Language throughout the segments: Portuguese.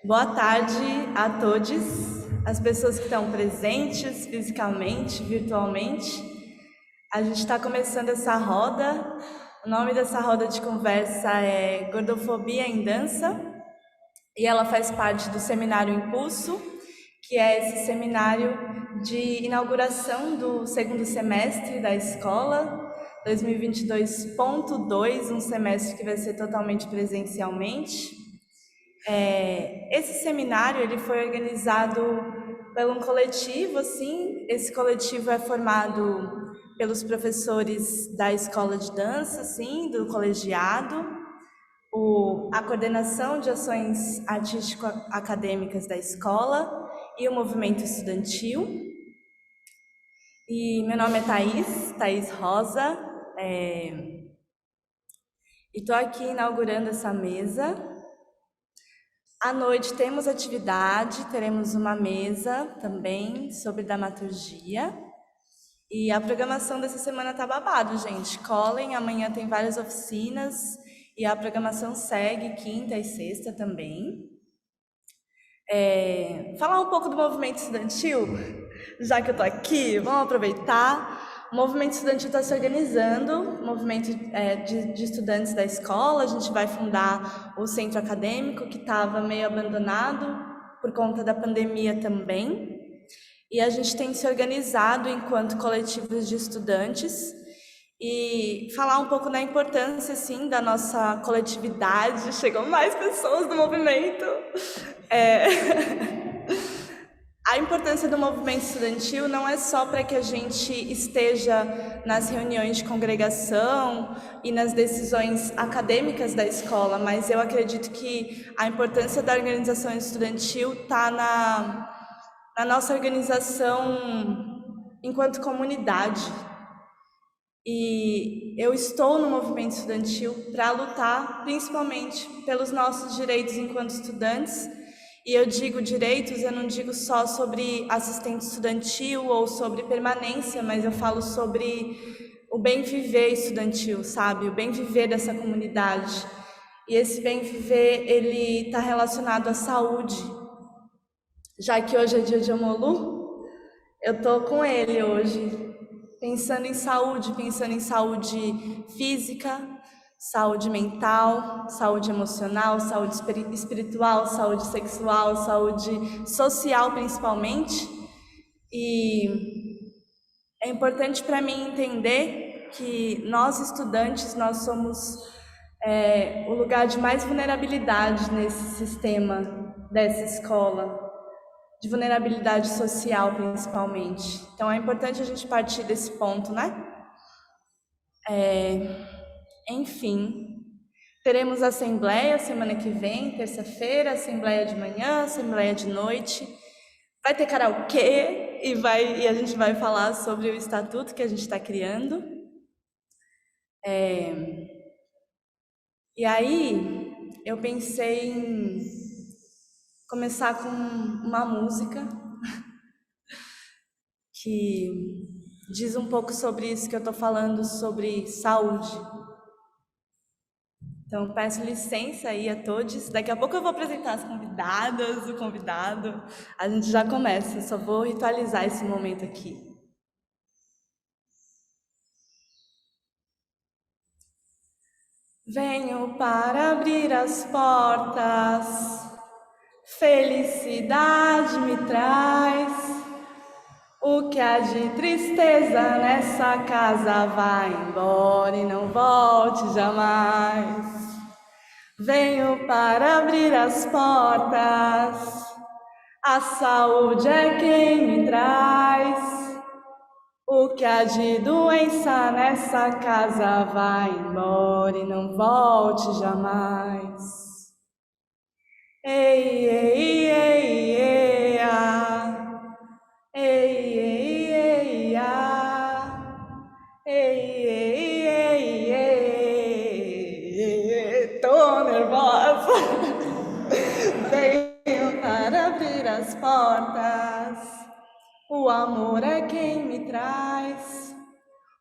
Boa tarde a todos, as pessoas que estão presentes fisicamente, virtualmente. A gente está começando essa roda. O nome dessa roda de conversa é Gordofobia em Dança e ela faz parte do Seminário Impulso, que é esse seminário de inauguração do segundo semestre da escola 2022.2, um semestre que vai ser totalmente presencialmente. Esse seminário ele foi organizado por um coletivo, assim. Esse coletivo é formado pelos professores da escola de dança, assim, do colegiado, a coordenação de ações artístico-acadêmicas da escola e o movimento estudantil. E meu nome é Thaís Rosa, e estou aqui inaugurando essa mesa. À noite temos atividade, teremos uma mesa também sobre dramaturgia. E a programação dessa semana tá babado, gente. Colhem, amanhã tem várias oficinas e a programação segue quinta e sexta também. Falar um pouco do movimento estudantil, já que eu tô aqui, vamos aproveitar. O movimento estudantil está se organizando, movimento de estudantes da escola. A gente vai fundar o centro acadêmico, que estava meio abandonado por conta da pandemia também. E a gente tem se organizado enquanto coletivos de estudantes e falar um pouco da importância, assim, da nossa coletividade. Chegam mais pessoas do movimento. A importância do movimento estudantil não é só para que a gente esteja nas reuniões de congregação e nas decisões acadêmicas da escola, mas eu acredito que a importância da organização estudantil está na nossa organização enquanto comunidade. E eu estou no movimento estudantil para lutar principalmente pelos nossos direitos enquanto estudantes. E eu digo direitos, eu não digo só sobre assistente estudantil ou sobre permanência, mas eu falo sobre o bem viver estudantil, sabe? O bem viver dessa comunidade. E esse bem viver, ele está relacionado à saúde. Já que hoje é dia de Omolu, eu tô com ele hoje, pensando em saúde física, saúde mental, saúde emocional, saúde espiritual, saúde sexual, saúde social principalmente. E é importante para mim entender que nós estudantes, nós somos o lugar de mais vulnerabilidade nesse sistema dessa escola, de vulnerabilidade social, principalmente. Então, é importante a gente partir desse ponto, né? Enfim, teremos assembleia semana que vem, terça-feira, assembleia de manhã, assembleia de noite. Vai ter karaokê e a gente vai falar sobre o estatuto que a gente está criando. E aí, eu pensei em começar com uma música que diz um pouco sobre isso que eu estou falando, sobre saúde. Então, peço licença aí a todos. Daqui a pouco eu vou apresentar as convidadas, o convidado. A gente já começa, só vou ritualizar esse momento aqui. Venho para abrir as portas, felicidade me traz. O que há de tristeza nessa casa vai embora e não volte jamais. Venho para abrir as portas, a saúde é quem me traz. O que há de doença nessa casa vai embora e não volte jamais. Ei, ei, ei, ei, ah. Ei, ei, ei, ah. Ei, ei, ei, ei. Tô nervosa. Venho para abrir as portas. O amor é quem me traz.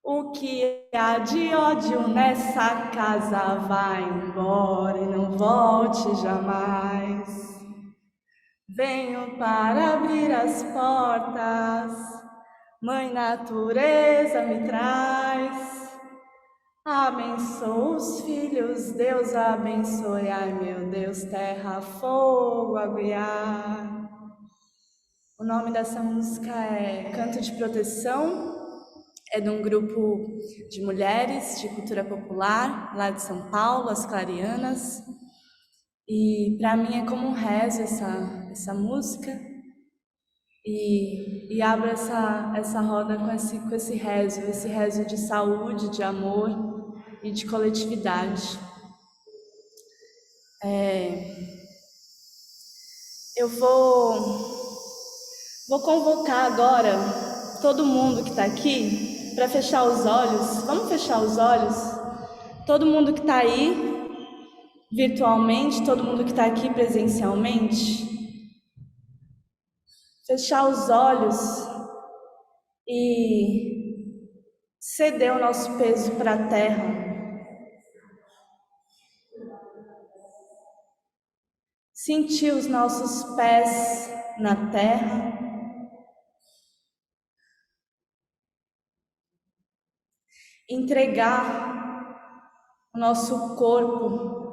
O que há de ódio nessa casa vai embora e não volte jamais. Venho para abrir as portas, Mãe Natureza me traz. Abençoa os filhos, Deus abençoe, ai meu Deus, terra, fogo, água e ar. O nome dessa música é Canto de Proteção, é de um grupo de mulheres de cultura popular, lá de São Paulo, as Clarianas. E para mim é como um rezo essa música. E abro essa roda com esse rezo de saúde, de amor e de coletividade. Eu vou convocar agora todo mundo que está aqui para fechar os olhos. Vamos fechar os olhos? Todo mundo que está aí virtualmente, todo mundo que está aqui presencialmente. Fechar os olhos e ceder o nosso peso para a terra. Sentir os nossos pés na terra. Entregar o nosso corpo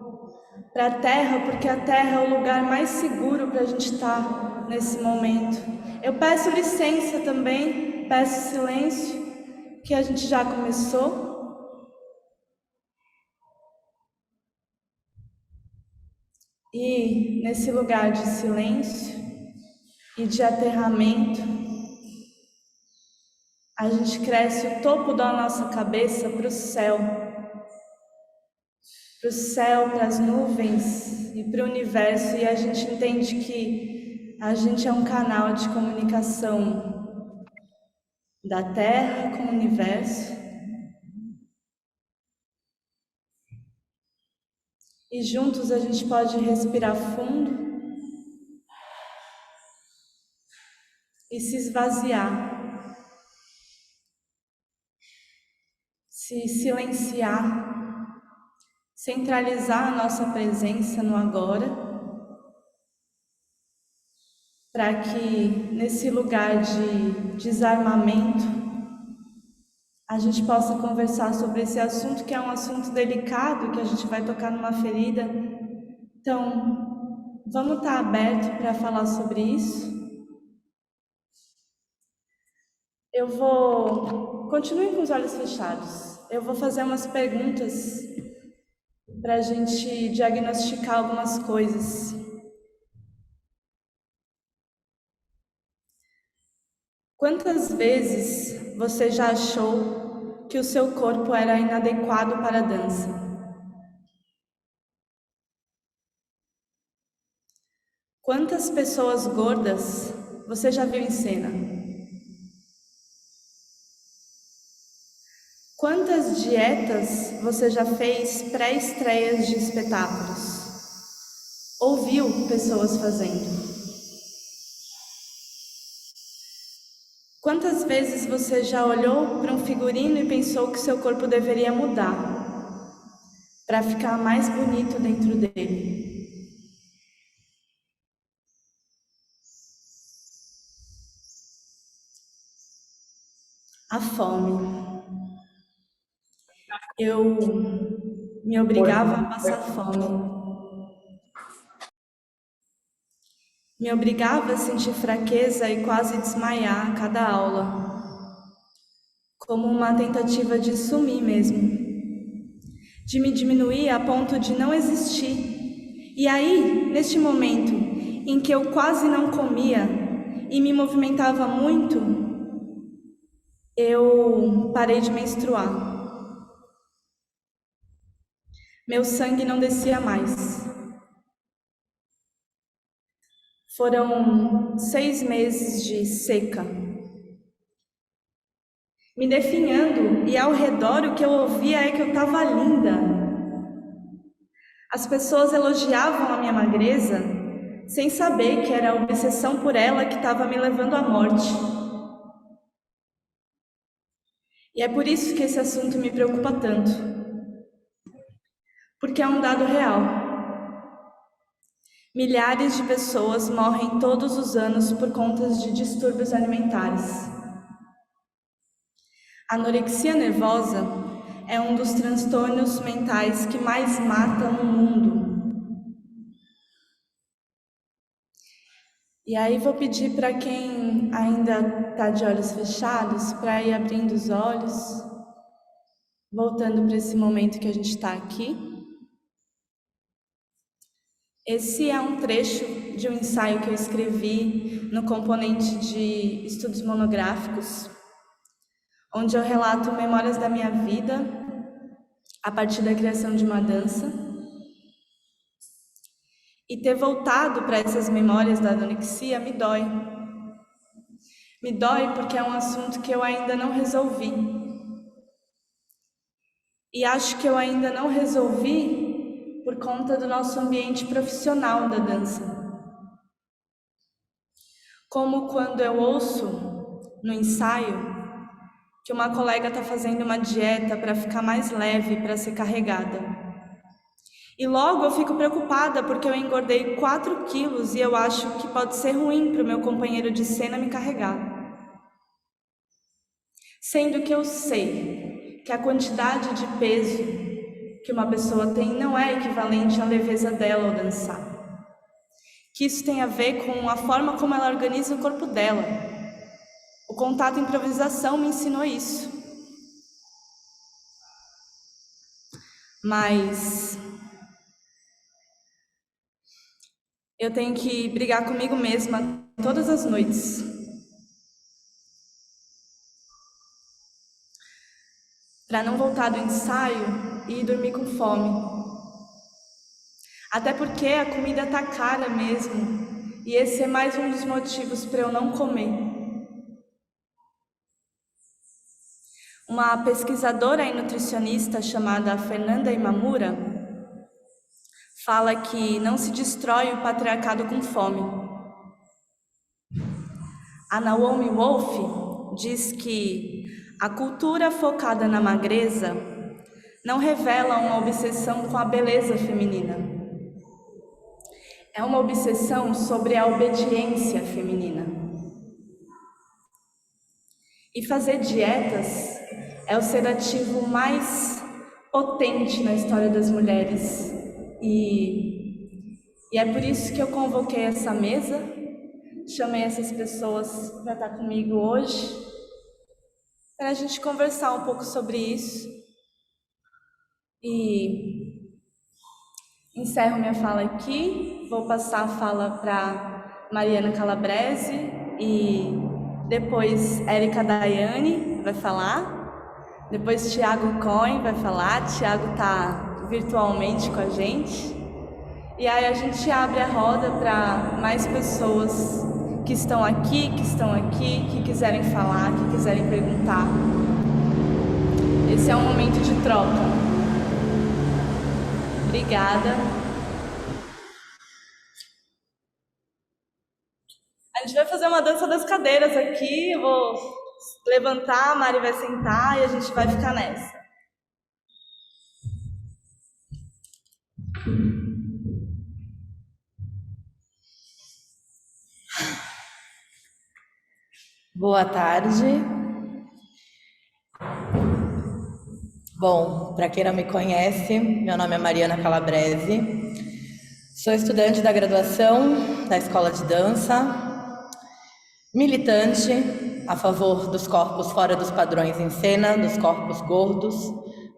para a terra, porque a terra é o lugar mais seguro para a gente estar nesse momento. Eu peço licença também, peço silêncio, que a gente já começou. E nesse lugar de silêncio e de aterramento, a gente cresce o topo da nossa cabeça para o céu, para as nuvens e para o universo, e a gente entende que a gente é um canal de comunicação da Terra com o universo. E juntos a gente pode respirar fundo e se esvaziar, se silenciar, centralizar a nossa presença no agora, para que nesse lugar de desarmamento a gente possa conversar sobre esse assunto, que é um assunto delicado, que a gente vai tocar numa ferida. Então, vamos estar aberto para falar sobre isso? Continue com os olhos fechados. Eu vou fazer umas perguntas para a gente diagnosticar algumas coisas. Quantas vezes você já achou que o seu corpo era inadequado para a dança? Quantas pessoas gordas você já viu em cena? Quantas dietas você já fez pré-estreias de espetáculos? Ou viu pessoas fazendo? Quantas vezes você já olhou para um figurino e pensou que seu corpo deveria mudar para ficar mais bonito dentro dele? A fome. Eu me obrigava a passar fome. Me obrigava a sentir fraqueza e quase desmaiar a cada aula, como uma tentativa de sumir mesmo, de me diminuir a ponto de não existir. E aí, neste momento em que eu quase não comia e me movimentava muito, eu parei de menstruar. Meu sangue não descia mais. Foram 6 meses de seca, me definhando, e ao redor o que eu ouvia é que eu estava linda. As pessoas elogiavam a minha magreza, sem saber que era a obsessão por ela que estava me levando à morte. E é por isso que esse assunto me preocupa tanto, porque é um dado real. Milhares de pessoas morrem todos os anos por conta de distúrbios alimentares. A anorexia nervosa é um dos transtornos mentais que mais matam no mundo. E aí vou pedir para quem ainda está de olhos fechados, para ir abrindo os olhos, voltando para esse momento que a gente está aqui. Esse é um trecho de um ensaio que eu escrevi no componente de estudos monográficos, onde eu relato memórias da minha vida a partir da criação de uma dança. E ter voltado para essas memórias da anorexia me dói. Me dói porque é um assunto que eu ainda não resolvi. E acho que eu ainda não resolvi por conta do nosso ambiente profissional da dança. Como quando eu ouço no ensaio que uma colega está fazendo uma dieta para ficar mais leve, para ser carregada. E logo eu fico preocupada porque eu engordei 4 quilos e eu acho que pode ser ruim para o meu companheiro de cena me carregar. Sendo que eu sei que a quantidade de peso que uma pessoa tem não é equivalente à leveza dela ao dançar. Que isso tem a ver com a forma como ela organiza o corpo dela. O contato e improvisação me ensinou isso. Mas eu tenho que brigar comigo mesma todas as noites. Para não voltar do ensaio e dormir com fome. Até porque a comida tá cara mesmo. E esse é mais um dos motivos para eu não comer. Uma pesquisadora e nutricionista chamada Fernanda Imamura fala que não se destrói o patriarcado com fome. A Naomi Wolf diz que a cultura focada na magreza não revela uma obsessão com a beleza feminina. É uma obsessão sobre a obediência feminina. E fazer dietas é o sedativo mais potente na história das mulheres. E é por isso que eu convoquei essa mesa, chamei essas pessoas para estar comigo hoje, para a gente conversar um pouco sobre isso. E encerro minha fala aqui, vou passar a fala para Mariana Calabrese e depois Érica Daiane vai falar. Depois Thiago Cohen vai falar, Thiago está virtualmente com a gente. E aí a gente abre a roda para mais pessoas que estão aqui, que quiserem falar, que quiserem perguntar. Esse é um momento de troca. Obrigada. A gente vai fazer uma dança das cadeiras aqui, eu vou levantar, a Mari vai sentar e a gente vai ficar nessa. Boa tarde. Bom, para quem não me conhece, meu nome é Mariana Calabrese. Sou estudante da graduação da Escola de Dança, militante a favor dos corpos fora dos padrões em cena, dos corpos gordos,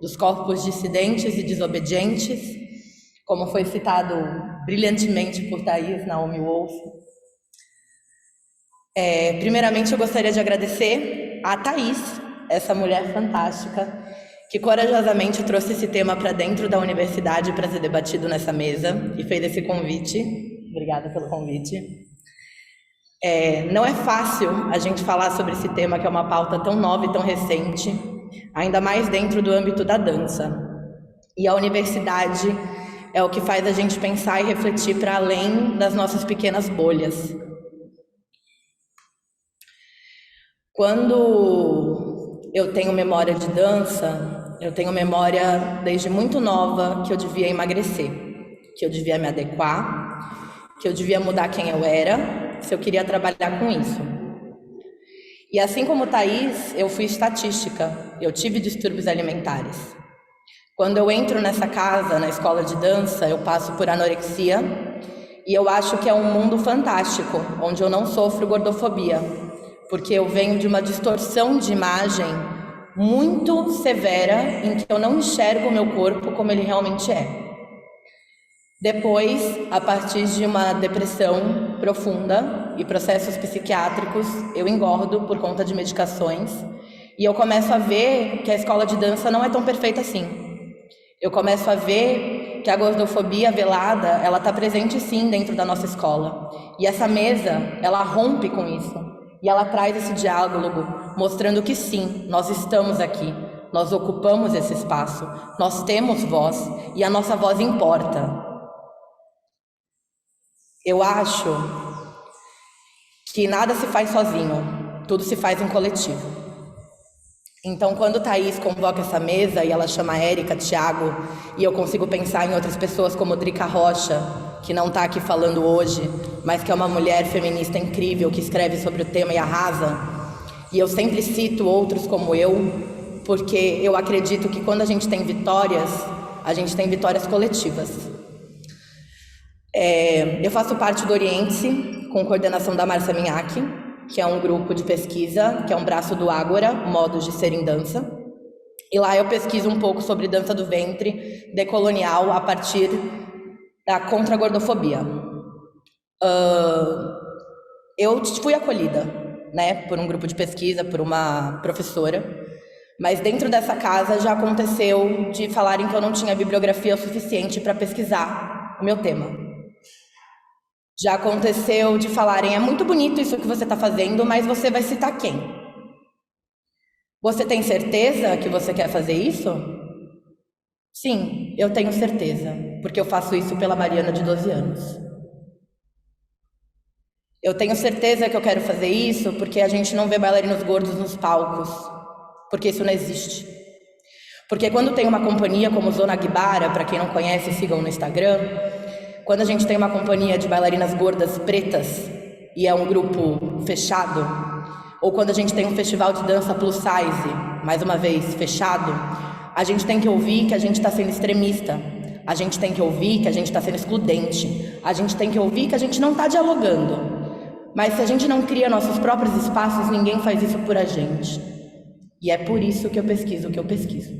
dos corpos dissidentes e desobedientes, como foi citado brilhantemente por Thaís Naomi Wolf. Primeiramente, eu gostaria de agradecer a Thaís, essa mulher fantástica, que corajosamente trouxe esse tema para dentro da universidade para ser debatido nessa mesa e fez esse convite. Obrigada pelo convite. Não é fácil a gente falar sobre esse tema, que é uma pauta tão nova e tão recente, ainda mais dentro do âmbito da dança. E a universidade é o que faz a gente pensar e refletir para além das nossas pequenas bolhas. Quando eu tenho memória de dança, eu tenho memória desde muito nova que eu devia emagrecer, que eu devia me adequar, que eu devia mudar quem eu era, se eu queria trabalhar com isso. E assim como Thaís, eu fui estatística, eu tive distúrbios alimentares. Quando eu entro nessa casa, na escola de dança, eu passo por anorexia e eu acho que é um mundo fantástico, onde eu não sofro gordofobia, porque eu venho de uma distorção de imagem muito severa em que eu não enxergo o meu corpo como ele realmente é. Depois, a partir de uma depressão profunda e processos psiquiátricos, eu engordo por conta de medicações e eu começo a ver que a escola de dança não é tão perfeita assim. Eu começo a ver que a gordofobia velada, ela está presente sim dentro da nossa escola. E essa mesa, ela rompe com isso. E ela traz esse diálogo, mostrando que sim, nós estamos aqui, nós ocupamos esse espaço, nós temos voz e a nossa voz importa. Eu acho que nada se faz sozinho, tudo se faz em coletivo. Então, quando Thaís convoca essa mesa e ela chama Érica, Thiago, e eu consigo pensar em outras pessoas como Drica Rocha, que não está aqui falando hoje, mas que é uma mulher feminista incrível, que escreve sobre o tema e arrasa, e eu sempre cito outros como eu, porque eu acredito que quando a gente tem vitórias coletivas. Eu faço parte do Oriente-se, com coordenação da Márcia Minhac, que é um grupo de pesquisa, que é um braço do Ágora, Modos de Ser em Dança. E lá eu pesquiso um pouco sobre dança do ventre decolonial a partir da contra-gordofobia. Eu fui acolhida, né, por um grupo de pesquisa, por uma professora, mas dentro dessa casa já aconteceu de falarem que eu não tinha bibliografia suficiente para pesquisar o meu tema. Já aconteceu de falarem, é muito bonito isso que você está fazendo, mas você vai citar quem? Você tem certeza que você quer fazer isso? Sim, eu tenho certeza, porque eu faço isso pela Mariana de 12 anos. Eu tenho certeza que eu quero fazer isso porque a gente não vê bailarinos gordos nos palcos, porque isso não existe. Porque quando tem uma companhia como Zona Guibara, para quem não conhece, sigam no Instagram, quando a gente tem uma companhia de bailarinas gordas pretas e é um grupo fechado, ou quando a gente tem um festival de dança plus size, mais uma vez, fechado, a gente tem que ouvir que a gente está sendo extremista, a gente tem que ouvir que a gente está sendo excludente, a gente tem que ouvir que a gente não está dialogando. Mas se a gente não cria nossos próprios espaços, ninguém faz isso por a gente. E é por isso que eu pesquiso o que eu pesquiso.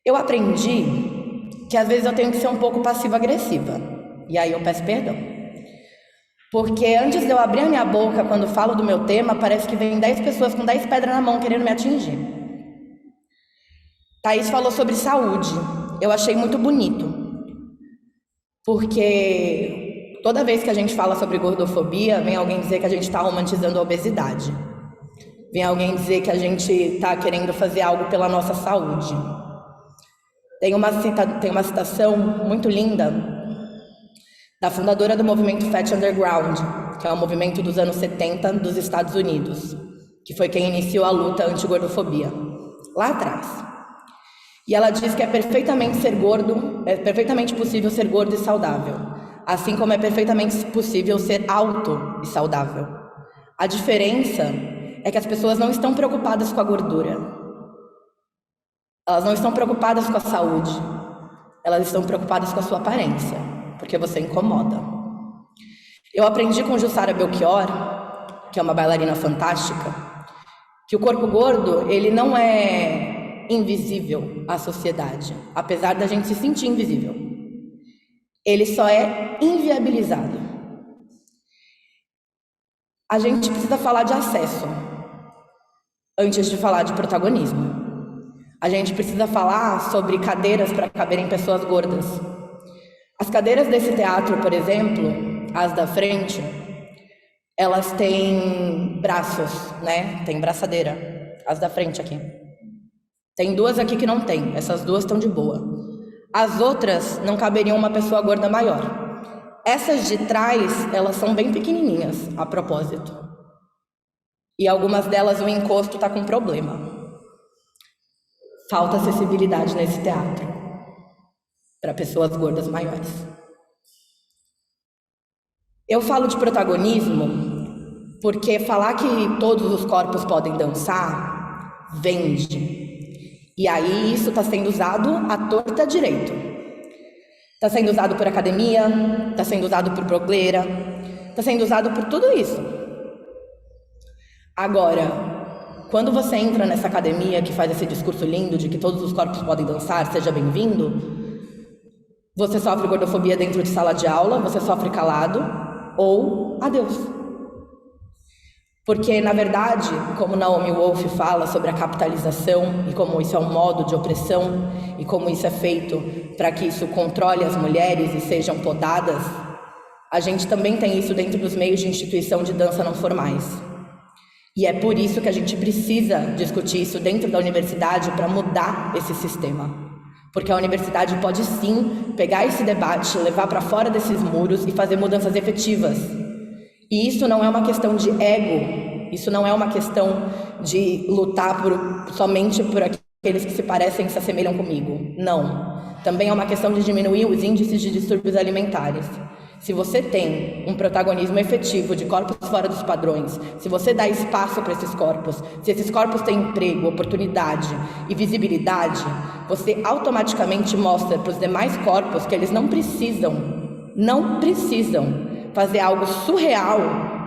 Eu aprendi que às vezes eu tenho que ser um pouco passiva-agressiva. E aí eu peço perdão. Porque antes de eu abrir a minha boca quando falo do meu tema, parece que vem 10 pessoas com 10 pedras na mão querendo me atingir. Thaís falou sobre saúde. Eu achei muito bonito. Porque toda vez que a gente fala sobre gordofobia, vem alguém dizer que a gente está romantizando a obesidade. Vem alguém dizer que a gente está querendo fazer algo pela nossa saúde. Tem uma citação muito linda da fundadora do movimento Fat Underground, que é um movimento dos anos 70 dos Estados Unidos, que foi quem iniciou a luta anti-gordofobia, lá atrás. E ela diz que é perfeitamente possível ser gordo e saudável, assim como é perfeitamente possível ser alto e saudável. A diferença é que as pessoas não estão preocupadas com a gordura. Elas não estão preocupadas com a saúde, elas estão preocupadas com a sua aparência, porque você incomoda. Eu aprendi com Jussara Belchior, que é uma bailarina fantástica, que o corpo gordo, ele não é invisível à sociedade, apesar da gente se sentir invisível. Ele só é inviabilizado. A gente precisa falar de acesso antes de falar de protagonismo. A gente precisa falar sobre cadeiras para caberem pessoas gordas. As cadeiras desse teatro, por exemplo, as da frente, elas têm braços, né? Tem braçadeira. As da frente aqui. Tem duas aqui que não tem. Essas duas estão de boa. As outras não caberiam uma pessoa gorda maior. Essas de trás, elas são bem pequenininhas, a propósito. E algumas delas o encosto está com problema. Falta acessibilidade nesse teatro para pessoas gordas maiores. Eu falo de protagonismo porque falar que todos os corpos podem dançar vende. E aí isso está sendo usado à torta direito. Está sendo usado por academia, está sendo usado por blogueira, está sendo usado por tudo isso. Agora, quando você entra nessa academia que faz esse discurso lindo de que todos os corpos podem dançar, seja bem-vindo, você sofre gordofobia dentro de sala de aula, você sofre calado, ou adeus. Porque, na verdade, como Naomi Wolf fala sobre a capitalização e como isso é um modo de opressão e como isso é feito para que isso controle as mulheres e sejam podadas, a gente também tem isso dentro dos meios de instituição de dança não formais. E é por isso que a gente precisa discutir isso dentro da universidade para mudar esse sistema. Porque a universidade pode sim pegar esse debate, levar para fora desses muros e fazer mudanças efetivas. E isso não é uma questão de ego, isso não é uma questão de lutar somente por aqueles que se parecem e se assemelham comigo. Não. Também é uma questão de diminuir os índices de distúrbios alimentares. Se você tem um protagonismo efetivo de corpos fora dos padrões, se você dá espaço para esses corpos, se esses corpos têm emprego, oportunidade e visibilidade, você automaticamente mostra para os demais corpos que eles não precisam fazer algo surreal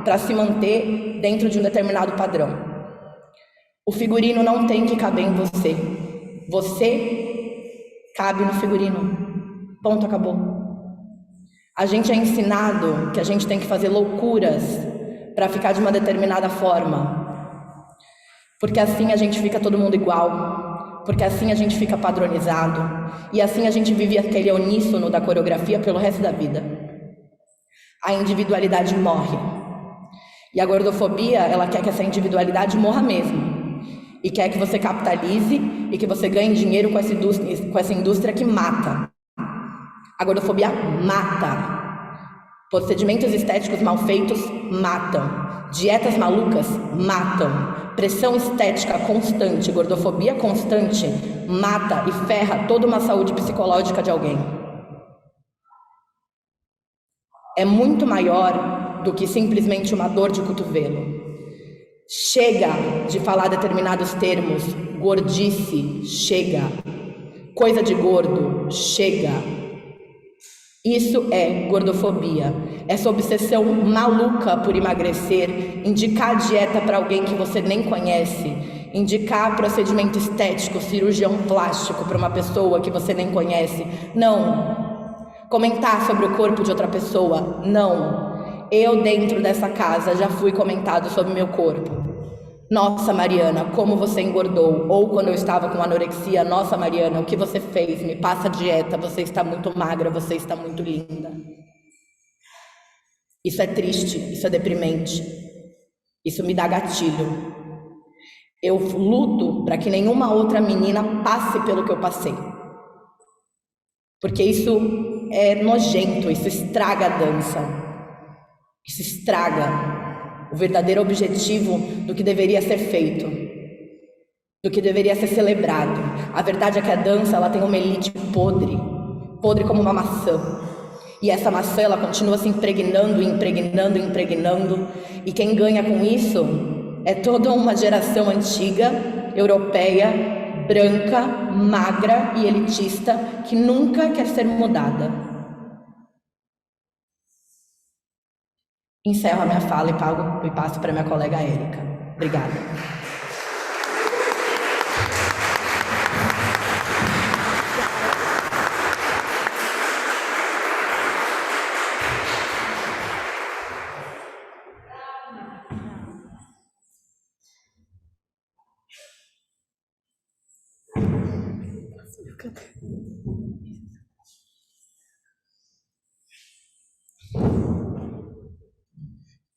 para se manter dentro de um determinado padrão. O figurino não tem que caber em você. Você cabe no figurino. Ponto, acabou. A gente é ensinado que a gente tem que fazer loucuras para ficar de uma determinada forma. Porque assim a gente fica todo mundo igual. Porque assim a gente fica padronizado. E assim a gente vive aquele uníssono da coreografia pelo resto da vida. A individualidade morre. E a gordofobia, ela quer que essa individualidade morra mesmo. E quer que você capitalize e que você ganhe dinheiro com essa indústria que mata. A gordofobia mata. Procedimentos estéticos mal feitos matam. Dietas malucas matam. Pressão estética constante, gordofobia constante mata e ferra toda uma saúde psicológica de alguém. É muito maior do que simplesmente uma dor de cotovelo. Chega de falar determinados termos. Gordice, chega. Coisa de gordo, chega. Isso é gordofobia. Essa obsessão maluca por emagrecer, indicar dieta para alguém que você nem conhece, indicar procedimento estético, cirurgião plástico para uma pessoa que você nem conhece. Não. Comentar sobre o corpo de outra pessoa. Não. Eu, dentro dessa casa, já fui comentado sobre meu corpo. Nossa, Mariana, como você engordou. Ou quando eu estava com anorexia, nossa, Mariana, o que você fez? Me passa dieta, você está muito magra, você está muito linda. Isso é triste, isso é deprimente. Isso me dá gatilho. Eu luto para que nenhuma outra menina passe pelo que eu passei. Porque isso é nojento, isso estraga a dança. Isso estraga o verdadeiro objetivo do que deveria ser feito, do que deveria ser celebrado. A verdade é que a dança, ela tem uma elite podre, podre como uma maçã. E essa maçã, ela continua se impregnando, e quem ganha com isso é toda uma geração antiga, europeia, branca, magra e elitista, que nunca quer ser mudada. Encerro a minha fala e passo para minha colega Érica. Obrigada.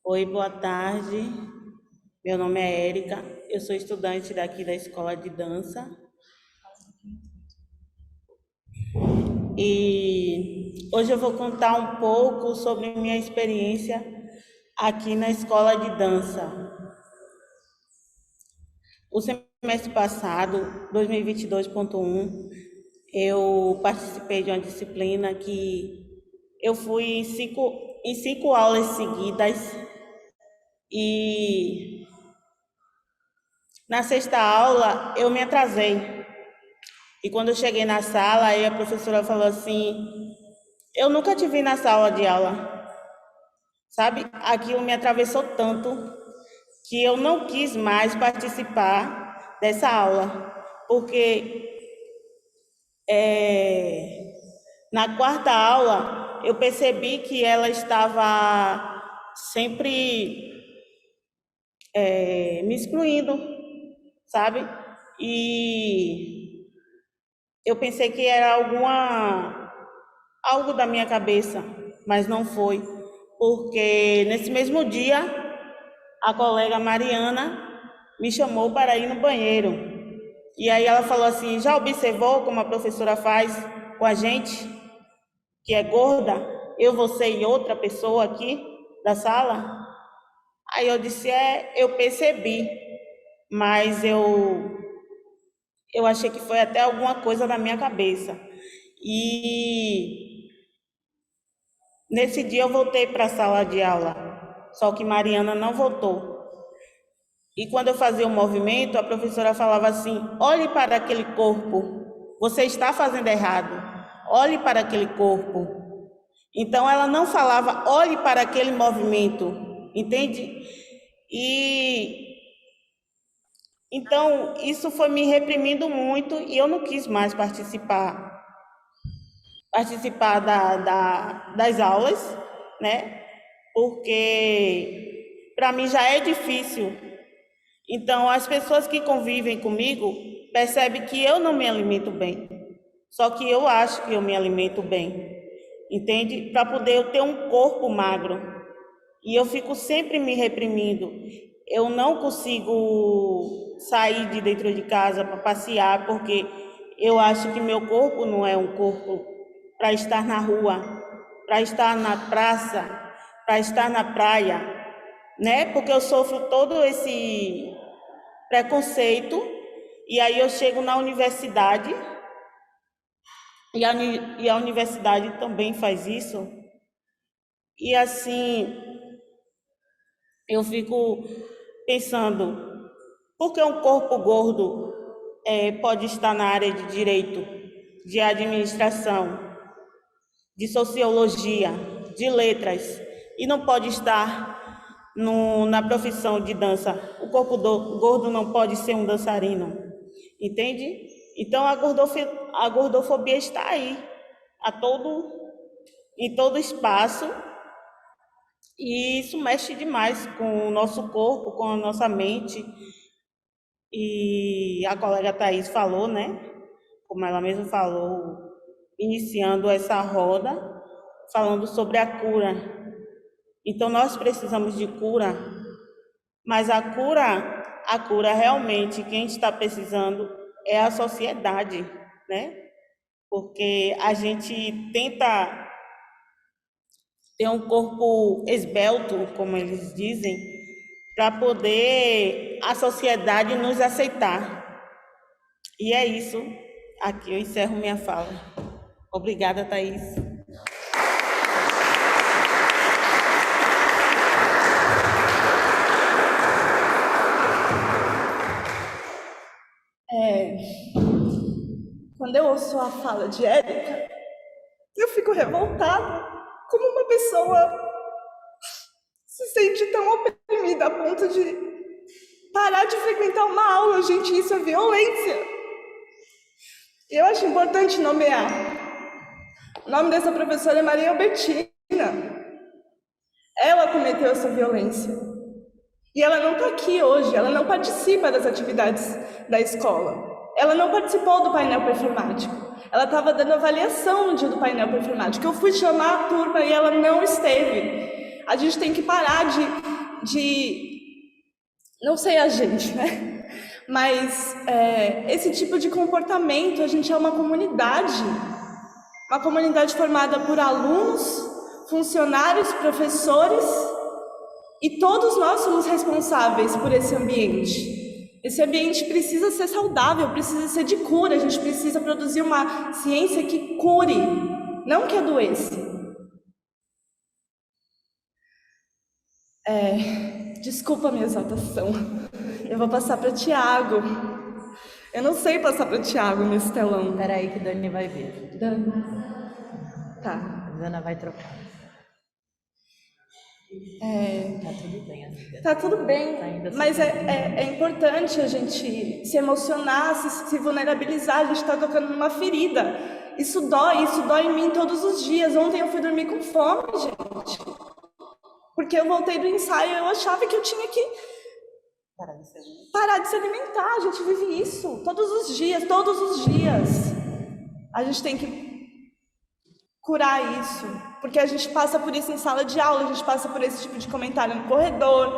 Oi, boa tarde. Meu nome é Érica, eu sou estudante daqui da Escola de Dança. E hoje eu vou contar um pouco sobre minha experiência aqui na Escola de Dança. O semestre passado, 2022.1, eu participei de uma disciplina que eu fui em 5 aulas seguidas e na sexta aula eu me atrasei. E quando eu cheguei na sala, aí a professora falou assim: eu nunca te vi na sala de aula. Sabe? Aquilo me atravessou tanto que eu não quis mais participar dessa aula, porque na quarta aula eu percebi que ela estava sempre me excluindo, sabe? E eu pensei que era algo da minha cabeça, mas não foi, porque nesse mesmo dia a colega Mariana me chamou para ir no banheiro. E aí ela falou assim: já observou como a professora faz com a gente, que é gorda, eu, você e outra pessoa aqui da sala? Aí eu disse: eu percebi, mas eu achei que foi até alguma coisa na minha cabeça. E nesse dia eu voltei para a sala de aula, só que Mariana não voltou. E quando eu fazia o movimento, a professora falava assim: olhe para aquele corpo, você está fazendo errado, olhe para aquele corpo. Então ela não falava olhe para aquele movimento, entende? E então isso foi me reprimindo muito e eu não quis mais participar das aulas, né? Porque para mim já é difícil. Então, as pessoas que convivem comigo percebem que eu não me alimento bem. Só que eu acho que eu me alimento bem, entende? Para poder eu ter um corpo magro. E eu fico sempre me reprimindo. Eu não consigo sair de dentro de casa para passear, porque eu acho que meu corpo não é um corpo para estar na rua, para estar na praça, para estar na praia, né? Porque eu sofro todo esse preconceito, e aí eu chego na universidade, e a universidade também faz isso, e assim, eu fico pensando, por que um corpo gordo pode estar na área de direito, de administração, de sociologia, de letras, e não pode estar na profissão de dança? O corpo gordo não pode ser um dançarino, entende? Então a gordofobia está aí, em todo espaço, e isso mexe demais com o nosso corpo, com a nossa mente. E a colega Thaís falou, né? Como ela mesma falou, iniciando essa roda, falando sobre a cura. Então nós precisamos de cura, mas a cura realmente, quem está precisando é a sociedade, né? Porque a gente tenta ter um corpo esbelto, como eles dizem, para poder a sociedade nos aceitar. E é isso. Aqui eu encerro minha fala. Obrigada, Thaís. Quando eu ouço a fala de Érica, eu fico revoltada. Como uma pessoa se sente tão oprimida a ponto de parar de frequentar uma aula? Gente, isso é violência. Eu acho importante nomear. O nome dessa professora é Maria Albertina. Ela cometeu essa violência. E ela não está aqui hoje, ela não participa das atividades da escola. Ela não participou do painel performático. Ela estava dando avaliação no dia do painel performático. Eu fui chamar a turma e ela não esteve. A gente tem que parar não sei a gente, né? Mas esse tipo de comportamento, a gente é uma comunidade formada por alunos, funcionários, professores, e todos nós somos responsáveis por esse ambiente. Esse ambiente precisa ser saudável, precisa ser de cura, a gente precisa produzir uma ciência que cure, não que adoeça. Desculpa a minha exaltação. Eu vou passar para Tiago. Eu não sei passar para Tiago nesse telão. Espera aí que Dani vai ver. Tá. A Dana vai trocar. Tá tudo bem, amiga. Tá tudo bem, Tá ainda mas é importante a gente se emocionar, se vulnerabilizar. A gente tá tocando numa ferida. Isso dói em mim todos os dias. Ontem eu fui dormir com fome, gente. Porque eu voltei do ensaio e eu achava que eu tinha que parar de se alimentar. A gente vive isso todos os dias, todos os dias. A gente tem que curar isso, porque a gente passa por isso em sala de aula, a gente passa por esse tipo de comentário no corredor,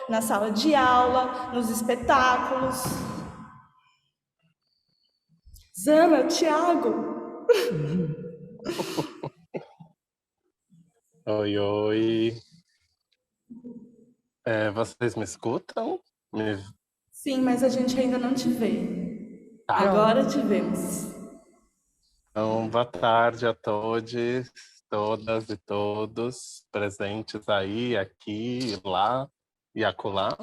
na sala de aula, nos espetáculos. Zana, Thiago. Oi, oi. Vocês me escutam? Sim, mas a gente ainda não te vê. Tá. Agora te vemos. Então, boa tarde a todos, todas e todos presentes aí, aqui, lá e acolá.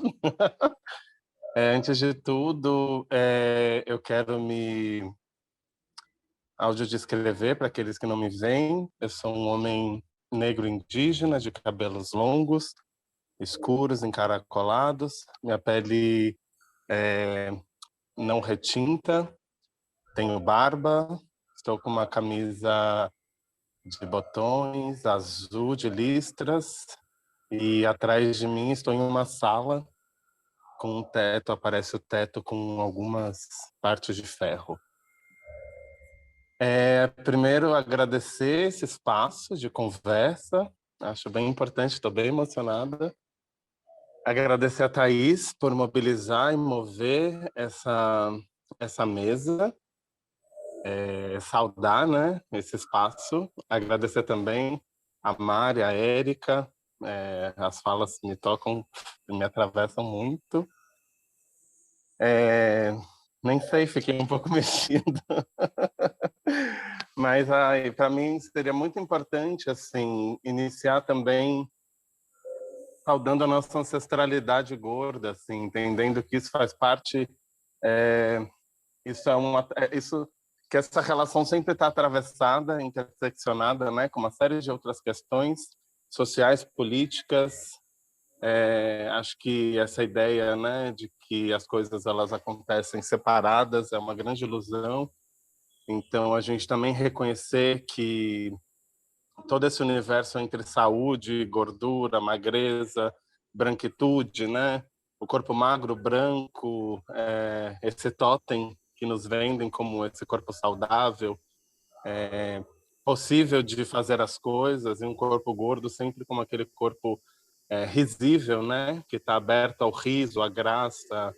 Antes de tudo, eu quero me audiodescrever para aqueles que não me veem. Eu sou um homem negro indígena, de cabelos longos, escuros, encaracolados. Minha pele não retinta, tenho barba, estou com uma camisa de botões azul de listras e atrás de mim estou em uma sala com um teto, aparece o teto com algumas partes de ferro. Primeiro, agradecer esse espaço de conversa, acho bem importante, estou bem emocionada. Agradecer a Thaís por mobilizar e mover essa mesa. Saudar, né, esse espaço. Agradecer também a Mari, a Érica. As falas me tocam, me atravessam muito. Nem sei, fiquei um pouco mexido. Mas para mim seria muito importante assim iniciar também saudando a nossa ancestralidade gorda, assim, entendendo que isso faz parte, isso que essa relação sempre está atravessada, interseccionada, né, com uma série de outras questões sociais, políticas. Acho que essa ideia, né, de que as coisas elas acontecem separadas é uma grande ilusão. Então, a gente também reconhecer que todo esse universo entre saúde, gordura, magreza, branquitude, né, o corpo magro, branco, esse totem que nos vendem como esse corpo saudável, possível de fazer as coisas, e um corpo gordo sempre como aquele corpo risível, né, que está aberto ao riso, à graça,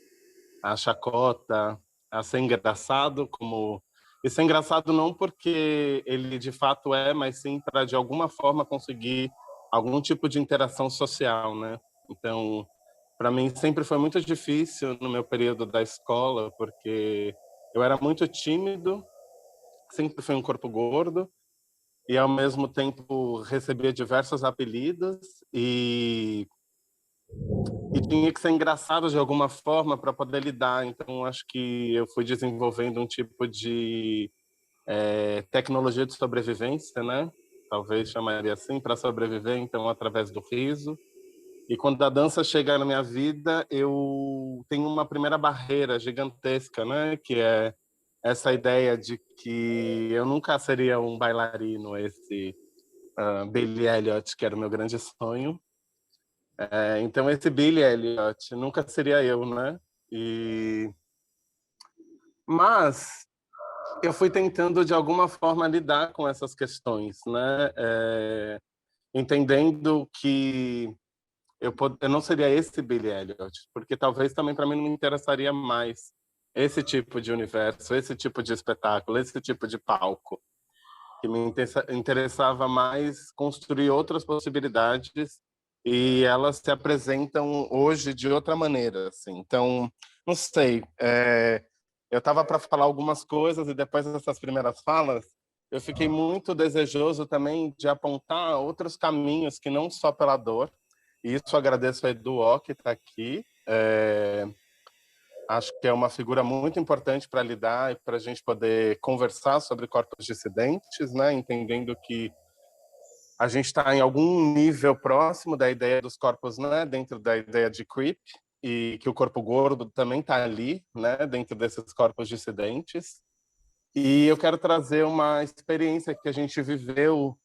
à chacota, a ser engraçado, como e ser engraçado não porque ele de fato mas sim para de alguma forma conseguir algum tipo de interação social, né? Então, para mim sempre foi muito difícil no meu período da escola, porque eu era muito tímido, sempre fui um corpo gordo e ao mesmo tempo recebia diversos apelidos e tinha que ser engraçado de alguma forma para poder lidar. Então, acho que eu fui desenvolvendo um tipo de tecnologia de sobrevivência, né? Talvez chamaria assim, para sobreviver, então, através do riso. E quando a dança chega na minha vida, eu tenho uma primeira barreira gigantesca, né? Que é essa ideia de que eu nunca seria um bailarino, esse Billy Elliot, que era o meu grande sonho. Então esse Billy Elliot nunca seria eu, né? Mas eu fui tentando de alguma forma lidar com essas questões, né? Entendendo que eu não seria esse Billy Elliot, porque talvez também para mim não me interessaria mais esse tipo de universo, esse tipo de espetáculo, esse tipo de palco, que me interessava mais construir outras possibilidades e elas se apresentam hoje de outra maneira, assim. Então, não sei, eu estava para falar algumas coisas e depois dessas primeiras falas, eu fiquei muito desejoso também de apontar outros caminhos que não só pela dor, E isso eu agradeço a Edu, que está aqui. Acho que é uma figura muito importante para lidar e para a gente poder conversar sobre corpos dissidentes, né? Entendendo que a gente está em algum nível próximo da ideia dos corpos, né? Dentro da ideia de creep, e que o corpo gordo também está ali, né? Dentro desses corpos dissidentes. E eu quero trazer uma experiência que a gente viveu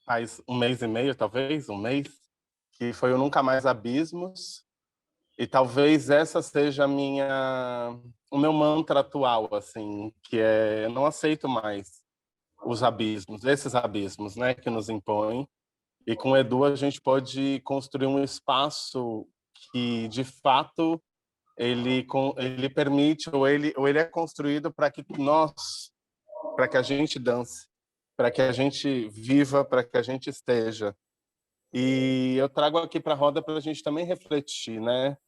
faz um mês e meio, talvez, um mês, que foi o Nunca Mais Abismos. E talvez essa seja o meu mantra atual, assim, que é: eu não aceito mais os abismos, esses abismos, né, que nos impõem. E com o Edu a gente pode construir um espaço que, de fato, ele permite, ou ele é construído para que para que a gente dance, para que a gente viva, para que a gente esteja. E eu trago aqui para a roda para a gente também refletir, né?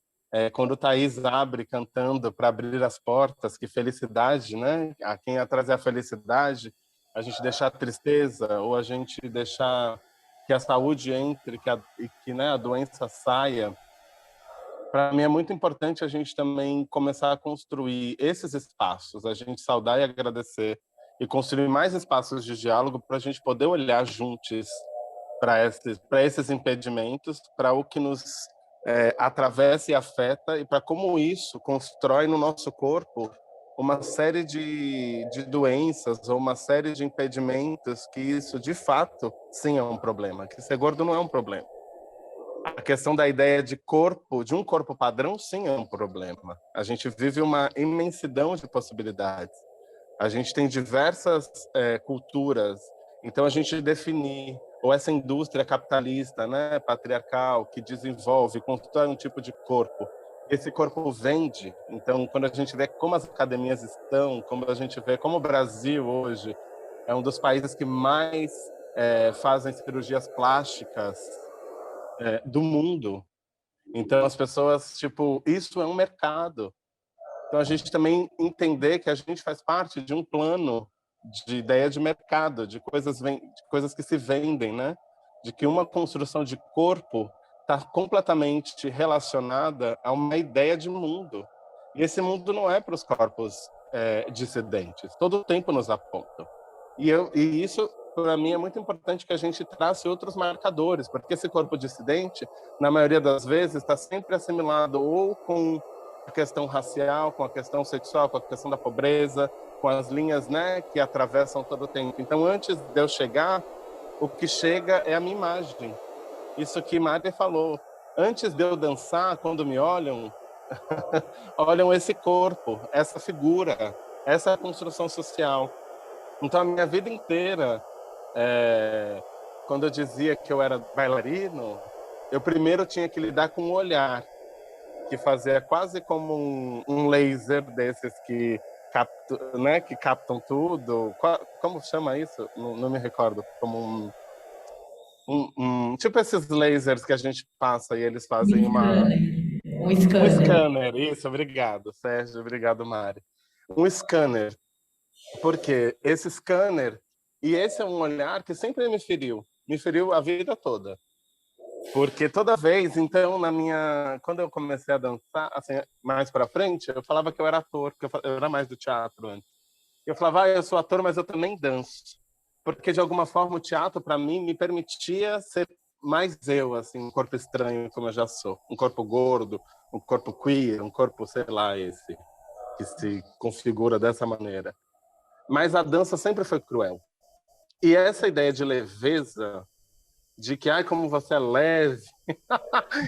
Quando o Thaís abre cantando para abrir as portas, que felicidade, né? A quem ia trazer a felicidade, a gente deixar a tristeza, ou a gente deixar que a saúde entre, e que, né, a doença saia. Para mim é muito importante a gente também começar a construir esses espaços, a gente saudar e agradecer, e construir mais espaços de diálogo para a gente poder olhar juntos para esses impedimentos, para o que nos atravessa e afeta, e para como isso constrói no nosso corpo uma série de doenças ou uma série de impedimentos, que isso, de fato, sim é um problema, que ser gordo não é um problema. A questão da ideia de corpo, de um corpo padrão, sim é um problema. A gente vive uma imensidão de possibilidades. A gente tem diversas culturas. Então, a gente definir, ou essa indústria capitalista, né, patriarcal, que desenvolve, constrói um tipo de corpo. Esse corpo vende. Então, quando a gente vê como as academias estão, como a gente vê como o Brasil hoje é um dos países que mais fazem cirurgias plásticas do mundo. Então, as pessoas, tipo, isso é um mercado. Então, a gente também entender que a gente faz parte de um plano de ideia de mercado, de coisas que se vendem, né? De que uma construção de corpo está completamente relacionada a uma ideia de mundo. E esse mundo não é para os corpos dissidentes. Todo o tempo nos apontam. E isso, para mim, é muito importante que a gente trace outros marcadores, porque esse corpo dissidente, na maioria das vezes, está sempre assimilado ou com a questão racial, com a questão sexual, com a questão da pobreza, com as linhas, né, que atravessam todo o tempo. Então, antes de eu chegar, o que chega é a minha imagem. Isso que Mari falou. Antes de eu dançar, quando me olham, olham esse corpo, essa figura, essa construção social. Então, a minha vida inteira, quando eu dizia que eu era bailarino, eu primeiro tinha que lidar com o olhar, que fazia quase como um laser desses que captam tudo. Como chama isso? Não me recordo. Como tipo esses lasers que a gente passa e eles fazem Um um scanner. scanner. Isso, obrigado, Sérgio. Obrigado, Mari. Um scanner. Porque esse scanner, e esse é um olhar que sempre me feriu a vida toda. Porque toda vez, então, quando eu comecei a dançar, assim, mais para frente, eu falava que eu era ator, porque eu era mais do teatro antes. Eu falava, eu sou ator, mas eu também danço. Porque, de alguma forma, o teatro, para mim, me permitia ser mais eu, assim, um corpo estranho, como eu já sou. Um corpo gordo, um corpo queer, um corpo, sei lá, esse, que se configura dessa maneira. Mas a dança sempre foi cruel. E essa ideia de leveza, de que, ai, como você é leve.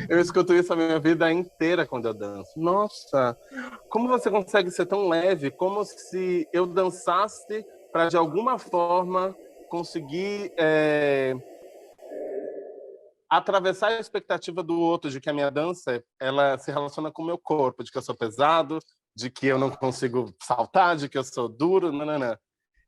Eu escuto isso a minha vida inteira quando eu danço. Nossa, como você consegue ser tão leve? Como se eu dançasse para, de alguma forma, conseguir atravessar a expectativa do outro, de que a minha dança ela se relaciona com o meu corpo, de que eu sou pesado, de que eu não consigo saltar, de que eu sou duro, nananã.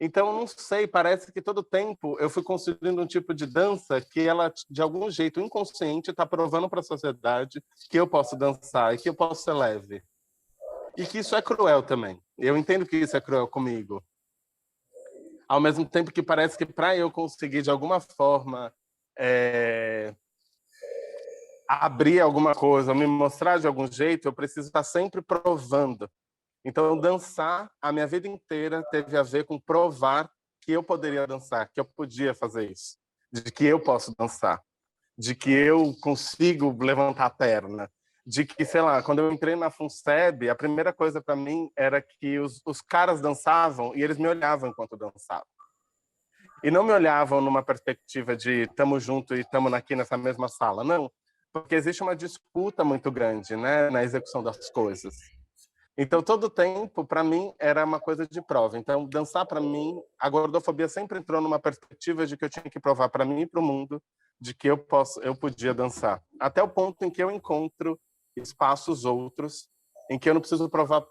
Então, não sei, parece que todo tempo eu fui construindo um tipo de dança que ela, de algum jeito inconsciente, está provando para a sociedade que eu posso dançar e que eu posso ser leve. E que isso é cruel também. Eu entendo que isso é cruel comigo. Ao mesmo tempo que parece que para eu conseguir, de alguma forma, abrir alguma coisa, ou me mostrar de algum jeito, eu preciso estar sempre provando. Então, dançar, a minha vida inteira teve a ver com provar que eu poderia dançar, que eu podia fazer isso, de que eu posso dançar, de que eu consigo levantar a perna, de que, sei lá, quando eu entrei na FUNSEB, a primeira coisa para mim era que os caras dançavam e eles me olhavam enquanto dançavam. E não me olhavam numa perspectiva de estamos juntos e estamos aqui nessa mesma sala, não. Porque existe uma disputa muito grande, né, na execução das coisas. Então, todo tempo, para mim, era uma coisa de prova. Então, dançar, para mim, a gordofobia sempre entrou numa perspectiva de que eu tinha que provar para mim e para o mundo de que eu podia dançar. Até o ponto em que eu encontro espaços outros em que eu não preciso provar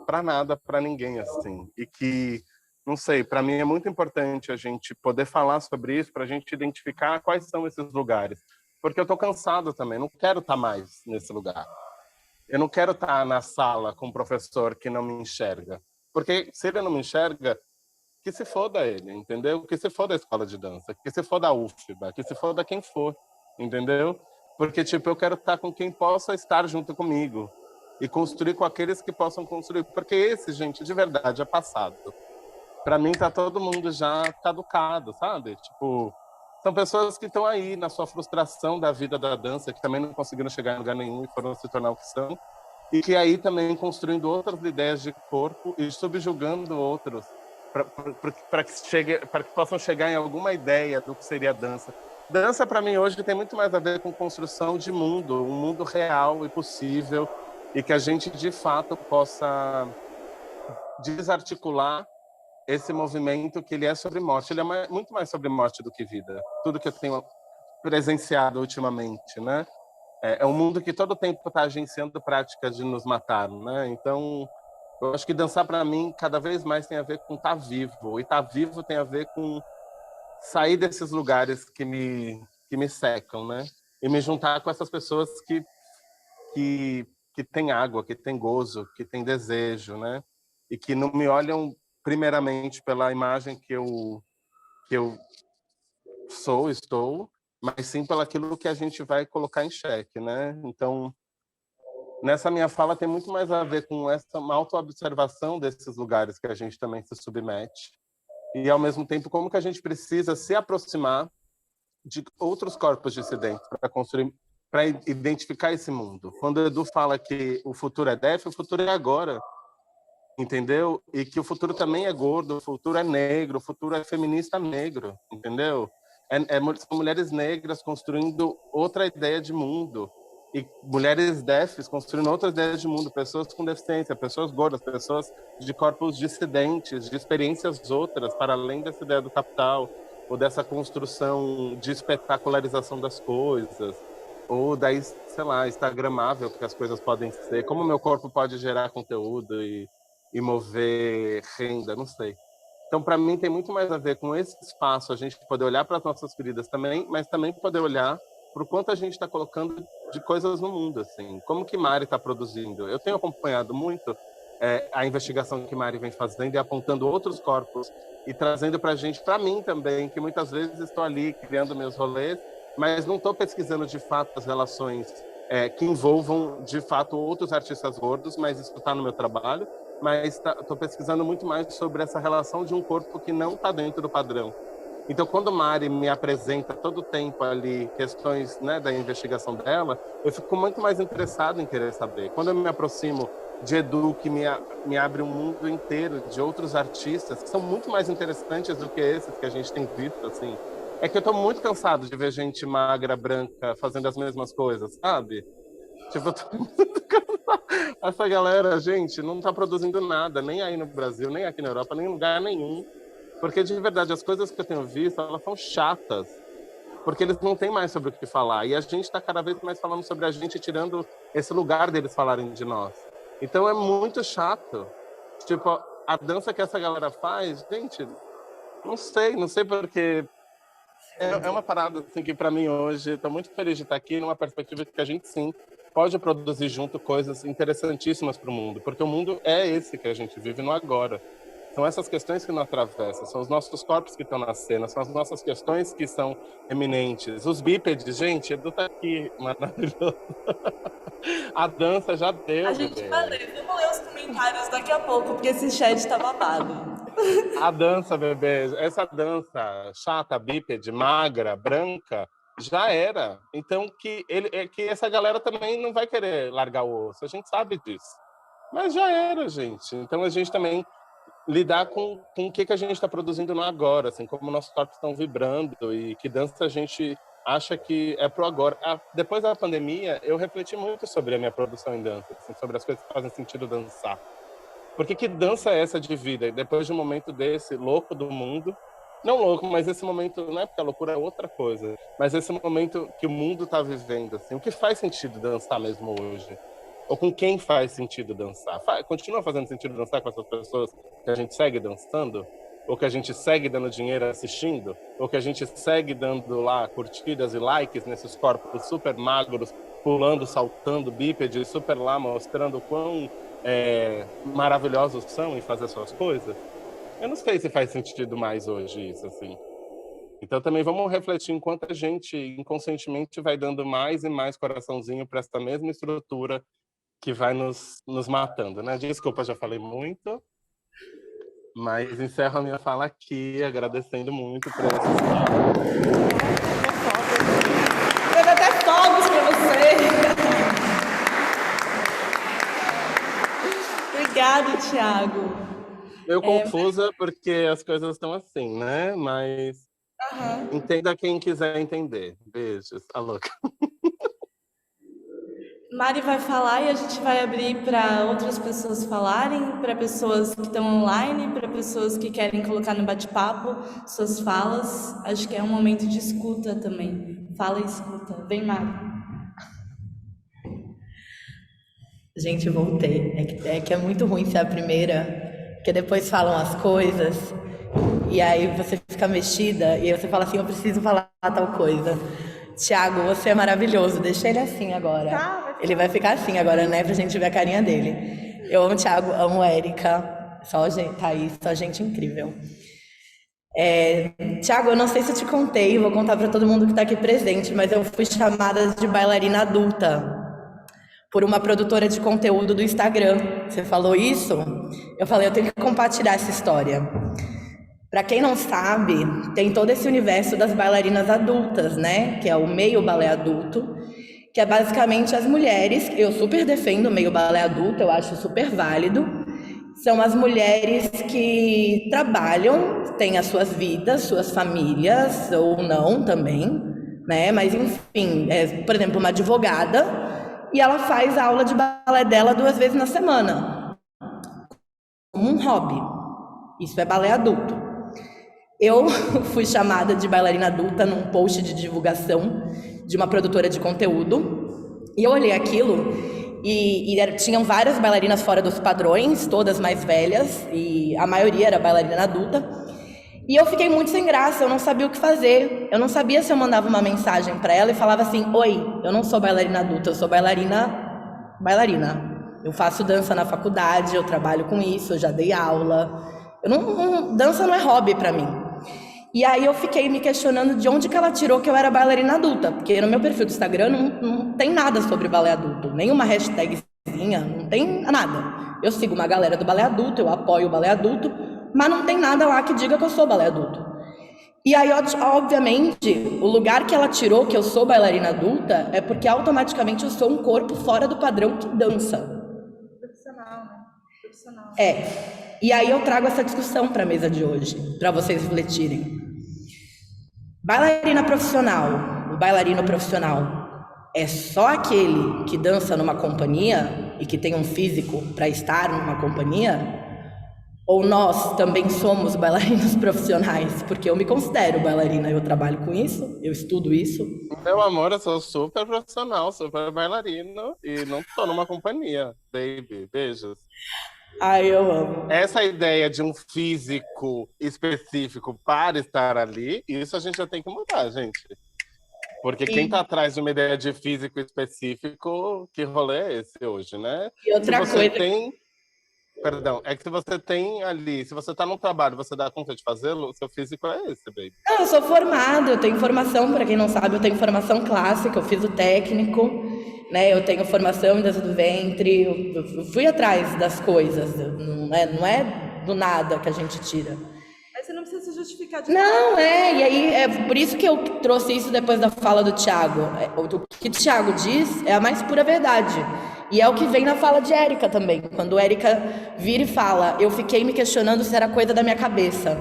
para nada, para ninguém, assim. E que, não sei, para mim é muito importante a gente poder falar sobre isso, para a gente identificar quais são esses lugares. Porque eu estou cansado também, não quero estar mais nesse lugar. Eu não quero estar na sala com um professor que não me enxerga. Porque se ele não me enxerga, que se foda ele, entendeu? Que se foda a escola de dança, que se foda a UFBA, que se foda quem for, entendeu? Porque, tipo, eu quero estar com quem possa estar junto comigo e construir com aqueles que possam construir. Porque esse, gente, de verdade, é passado. Para mim, tá todo mundo já caducado, sabe? Tipo, são pessoas que estão aí na sua frustração da vida da dança, que também não conseguiram chegar em lugar nenhum e foram se tornar o que são, e que aí também construindo outras ideias de corpo e subjugando outros para que possam chegar em alguma ideia do que seria a dança. Dança, para mim, hoje tem muito mais a ver com construção de mundo, um mundo real e possível, e que a gente, de fato, possa desarticular esse movimento que ele é sobre morte. Ele é muito mais sobre morte do que vida. Tudo que eu tenho presenciado ultimamente, né? É um mundo que todo tempo está agenciando práticas de nos matar, né? Então, eu acho que dançar para mim cada vez mais tem a ver com estar vivo. E estar vivo tem a ver com sair desses lugares que me secam, né? E me juntar com essas pessoas que têm água, que têm gozo, que têm desejo, né? E que não me olham primeiramente pela imagem que eu estou, mas sim pelo aquilo que a gente vai colocar em xeque, né? Então, nessa minha fala tem muito mais a ver com uma autoobservação desses lugares que a gente também se submete e, ao mesmo tempo, como que a gente precisa se aproximar de outros corpos dissidentes para construir, para identificar esse mundo. Quando o Edu fala que o futuro é DEF, o futuro é agora, entendeu? E que o futuro também é gordo, o futuro é negro, o futuro é feminista negro, entendeu? São mulheres negras construindo outra ideia de mundo e mulheres DEFs construindo outra ideia de mundo, pessoas com deficiência, pessoas gordas, pessoas de corpos dissidentes, de experiências outras, para além dessa ideia do capital, ou dessa construção de espetacularização das coisas, ou da, sei lá, instagramável que as coisas podem ser, como o meu corpo pode gerar conteúdo e mover renda, não sei. Então, para mim, tem muito mais a ver com esse espaço, a gente poder olhar para as nossas feridas também, mas também poder olhar para o quanto a gente está colocando de coisas no mundo, assim. Como que Mari está produzindo? Eu tenho acompanhado muito a investigação que Mari vem fazendo e apontando outros corpos e trazendo para a gente, para mim também, que muitas vezes estou ali criando meus rolês, mas não estou pesquisando de fato as relações que envolvam de fato outros artistas gordos, mas isso está no meu trabalho. Mas estou pesquisando muito mais sobre essa relação de um corpo que não está dentro do padrão. Então, quando Mari me apresenta todo o tempo ali questões, né, da investigação dela, eu fico muito mais interessado em querer saber. Quando eu me aproximo de Edu, que me abre um mundo inteiro de outros artistas que são muito mais interessantes do que esses que a gente tem visto, assim. É que eu estou muito cansado de ver gente magra, branca, fazendo as mesmas coisas, sabe? Tipo, eu tô muito cansado. Essa galera, gente, não tá produzindo nada, nem aí no Brasil, nem aqui na Europa, nem em lugar nenhum. Porque, de verdade, as coisas que eu tenho visto, elas são chatas. Porque eles não têm mais sobre o que falar. E a gente tá cada vez mais falando sobre a gente, tirando esse lugar deles falarem de nós. Então é muito chato. Tipo, a dança que essa galera faz, gente, não sei porque... É uma parada assim, que, para mim, hoje, estou muito feliz de estar aqui numa perspectiva de que a gente, sim, pode produzir junto coisas interessantíssimas para o mundo, porque o mundo é esse que a gente vive no agora. São essas questões que nos atravessam, são os nossos corpos que estão na cena, são as nossas questões que são eminentes. Os bípedes, gente, Edu tá aqui, maravilhoso. A dança já deu, A gente bebê. vai ler, vamos ler os comentários daqui a pouco, porque esse chat tá babado. A dança, bebê, essa dança chata, bípede, magra, branca, já era. Então, que essa galera também não vai querer largar o osso, a gente sabe disso. Mas já era, gente. Então, a gente também lidar com o que a gente está produzindo no agora, assim, como nossos corpos estão vibrando e que dança a gente acha que é pro agora. Depois da pandemia, eu refleti muito sobre a minha produção em dança, assim, sobre as coisas que fazem sentido dançar. Porque que dança é essa de vida? E depois de um momento desse, louco do mundo, não louco, mas esse momento, não é porque a loucura é outra coisa, mas esse momento que o mundo está vivendo, assim, o que faz sentido dançar mesmo hoje? Ou com quem faz sentido dançar? Continua fazendo sentido dançar com essas pessoas que a gente segue dançando? Ou que a gente segue dando dinheiro assistindo? Ou que a gente segue dando lá curtidas e likes nesses corpos super magros, pulando, saltando, bípedes, super lá mostrando o quão maravilhosos são em fazer suas coisas? Eu não sei se faz sentido mais hoje isso, assim. Então também vamos refletir enquanto a gente inconscientemente vai dando mais e mais coraçãozinho para essa mesma estrutura que vai nos matando, né? Desculpa, já falei muito, mas encerro a minha fala aqui, agradecendo muito por esse espaço. Teve até fogos para você. Obrigada, Thiago. Eu confusa porque as coisas estão assim, né? Mas entenda quem quiser entender. Beijos. A louca. Mari vai falar e a gente vai abrir para outras pessoas falarem, para pessoas que estão online, para pessoas que querem colocar no bate-papo suas falas. Acho que é um momento de escuta também. Fala e escuta. Vem, Mari. Gente, voltei. É que é muito ruim ser a primeira, porque depois falam as coisas e aí você fica mexida e aí você fala assim, eu preciso falar tal coisa. Thiago, você é maravilhoso. Deixa ele assim agora. Ele vai ficar assim agora, né? Pra gente ver a carinha dele. Eu amo o Thiago, amo a Érica. Só gente, Thaís, só gente incrível. Thiago, eu não sei se eu te contei, vou contar pra todo mundo que tá aqui presente, mas eu fui chamada de bailarina adulta por uma produtora de conteúdo do Instagram. Você falou isso? Eu falei, eu tenho que compartilhar essa história. Para quem não sabe, tem todo esse universo das bailarinas adultas, né? Que é o meio balé adulto, que é basicamente as mulheres, eu super defendo o meio balé adulto, eu acho super válido. São as mulheres que trabalham, têm as suas vidas, suas famílias, ou não também, né? Mas enfim, por exemplo, uma advogada, e ela faz a aula de balé dela 2 vezes na semana, como um hobby. Isso é balé adulto. Eu fui chamada de bailarina adulta num post de divulgação de uma produtora de conteúdo, e eu olhei aquilo e tinham várias bailarinas fora dos padrões, todas mais velhas, e a maioria era bailarina adulta, e eu fiquei muito sem graça, eu não sabia o que fazer, eu não sabia se eu mandava uma mensagem para ela e falava assim, oi, eu não sou bailarina adulta, eu sou bailarina, eu faço dança na faculdade, eu trabalho com isso, eu já dei aula, dança não é hobby para mim. E aí eu fiquei me questionando de onde que ela tirou que eu era bailarina adulta, porque no meu perfil do Instagram não tem nada sobre balé adulto, nenhuma hashtagzinha, não tem nada. Eu sigo uma galera do balé adulto, eu apoio o balé adulto, mas não tem nada lá que diga que eu sou balé adulto. E aí, obviamente, o lugar que ela tirou que eu sou bailarina adulta é porque automaticamente eu sou um corpo fora do padrão que dança. Profissional, né? Profissional. E aí eu trago essa discussão para a mesa de hoje, para vocês refletirem. Bailarina profissional, o bailarino profissional é só aquele que dança numa companhia e que tem um físico para estar numa companhia? Ou nós também somos bailarinos profissionais? Porque eu me considero bailarina, eu trabalho com isso, eu estudo isso. Meu amor, eu sou super profissional, super bailarino e não tô numa companhia, baby. Beijos. Ai, eu amo. Essa ideia de um físico específico para estar ali, isso a gente já tem que mudar, gente. Porque quem tá atrás de uma ideia de físico específico, que rolê é esse hoje, né? E outra coisa... Perdão, é que se você tem ali, se você tá no trabalho, você dá conta de fazê-lo, o seu físico é esse, baby. Não, eu sou formada, eu tenho formação, para quem não sabe, eu tenho formação clássica, eu fiz o técnico, né? Eu tenho formação em dança do ventre, eu fui atrás das coisas, não é do nada que a gente tira. Mas você não precisa se justificar de Não, e aí é por isso que eu trouxe isso depois da fala do Thiago. O que o Thiago diz é a mais pura verdade. E é o que vem na fala de Érica também. Quando Érica vira e fala, eu fiquei me questionando se era coisa da minha cabeça.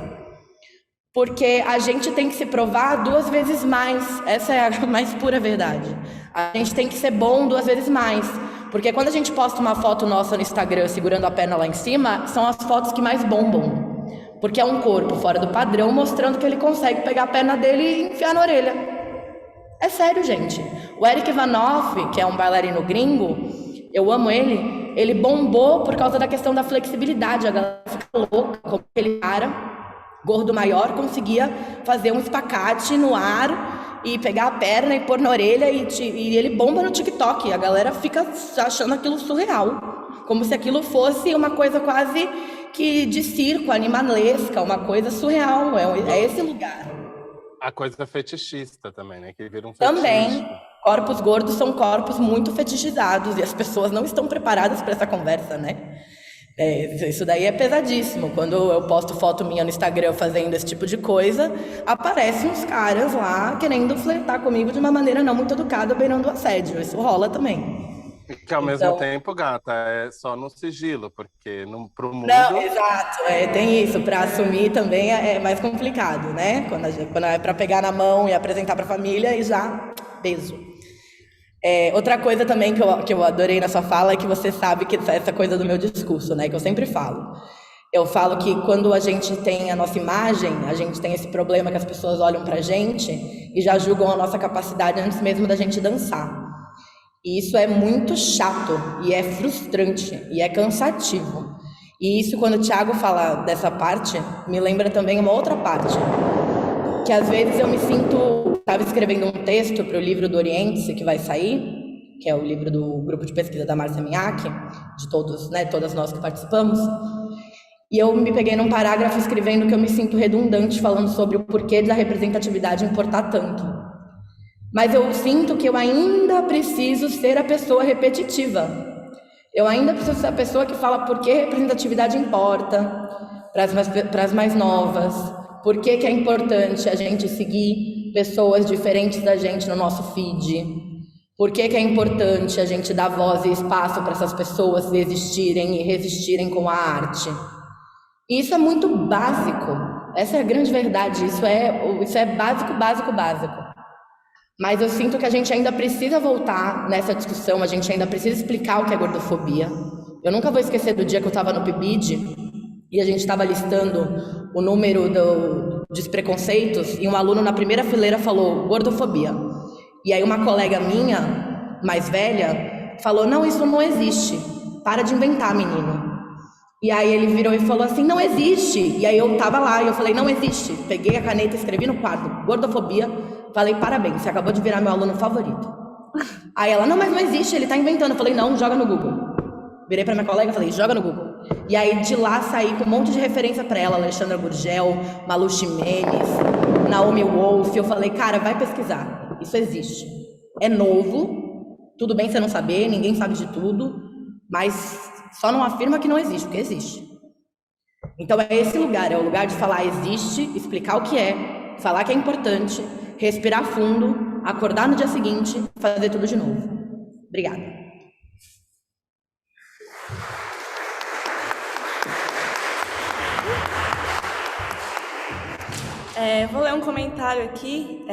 Porque a gente tem que se provar 2 vezes mais. Essa é a mais pura verdade. A gente tem que ser bom 2 vezes mais. Porque quando a gente posta uma foto nossa no Instagram segurando a perna lá em cima, são as fotos que mais bombam. Porque é um corpo fora do padrão, mostrando que ele consegue pegar a perna dele e enfiar na orelha. É sério, gente. O Eric Ivanoff, que é um bailarino gringo, eu amo ele bombou por causa da questão da flexibilidade. A galera fica louca, como aquele cara, gordo maior, conseguia fazer um espacate no ar e pegar a perna e pôr na orelha e ele bomba no TikTok. A galera fica achando aquilo surreal. Como se aquilo fosse uma coisa quase que de circo, animalesca, uma coisa surreal. É esse lugar. A coisa fetichista também, né? Que vira um Também. fetiche. Corpos gordos são corpos muito fetichizados e as pessoas não estão preparadas para essa conversa, né? Isso daí é pesadíssimo. Quando eu posto foto minha no Instagram fazendo esse tipo de coisa, aparecem uns caras lá querendo flertar comigo de uma maneira não muito educada, beirando o assédio. Isso rola também. Que ao mesmo tempo, gata, é só no sigilo, porque pro mundo... Não, exato, tem isso, para assumir também é mais complicado, né? Quando é para pegar na mão e apresentar para a família, e já, beijo. Outra coisa também que eu adorei na sua fala é que você sabe que essa coisa do meu discurso, né? Que eu sempre falo. Eu falo que quando a gente tem a nossa imagem, a gente tem esse problema que as pessoas olham pra gente e já julgam a nossa capacidade antes mesmo da gente dançar. E isso é muito chato, e é frustrante, e é cansativo. E isso, quando o Thiago fala dessa parte, me lembra também uma outra parte. Que às vezes eu me sinto... Estava escrevendo um texto para o livro do Oriente, que vai sair, que é o livro do grupo de pesquisa da Márcia Miak, de todos, né, todas nós que participamos. E eu me peguei num parágrafo escrevendo que eu me sinto redundante, falando sobre o porquê da representatividade importar tanto. Mas eu sinto que eu ainda preciso ser a pessoa repetitiva. Eu ainda preciso ser a pessoa que fala por que representatividade importa para as mais novas, por que é importante a gente seguir pessoas diferentes da gente no nosso feed, por que é importante a gente dar voz e espaço para essas pessoas existirem e resistirem com a arte. E isso é muito básico, essa é a grande verdade, isso é básico, básico, básico. Mas eu sinto que a gente ainda precisa voltar nessa discussão, a gente ainda precisa explicar o que é gordofobia. Eu nunca vou esquecer do dia que eu estava no PIBID e a gente estava listando o número dos preconceitos e um aluno na primeira fileira falou gordofobia. E aí uma colega minha, mais velha, falou, não, isso não existe, para de inventar, menino. E aí ele virou e falou assim, não existe. E aí eu tava lá e eu falei, não existe. Peguei a caneta, escrevi no quadro, gordofobia. Falei, parabéns, você acabou de virar meu aluno favorito. Aí ela, não, mas não existe, ele tá inventando. Eu falei, não, joga no Google. Virei pra minha colega e falei, joga no Google. E aí de lá saí com um monte de referência pra ela, Alexandra Gurgel, Malu Ximenes, Naomi Wolf. Eu falei, cara, vai pesquisar, isso existe. É novo, tudo bem você não saber, ninguém sabe de tudo, mas só não afirma que não existe, porque existe. Então é esse lugar, é o lugar de falar existe, explicar o que é, falar que é importante, respirar fundo, acordar no dia seguinte, fazer tudo de novo. Obrigada. Vou ler um comentário aqui.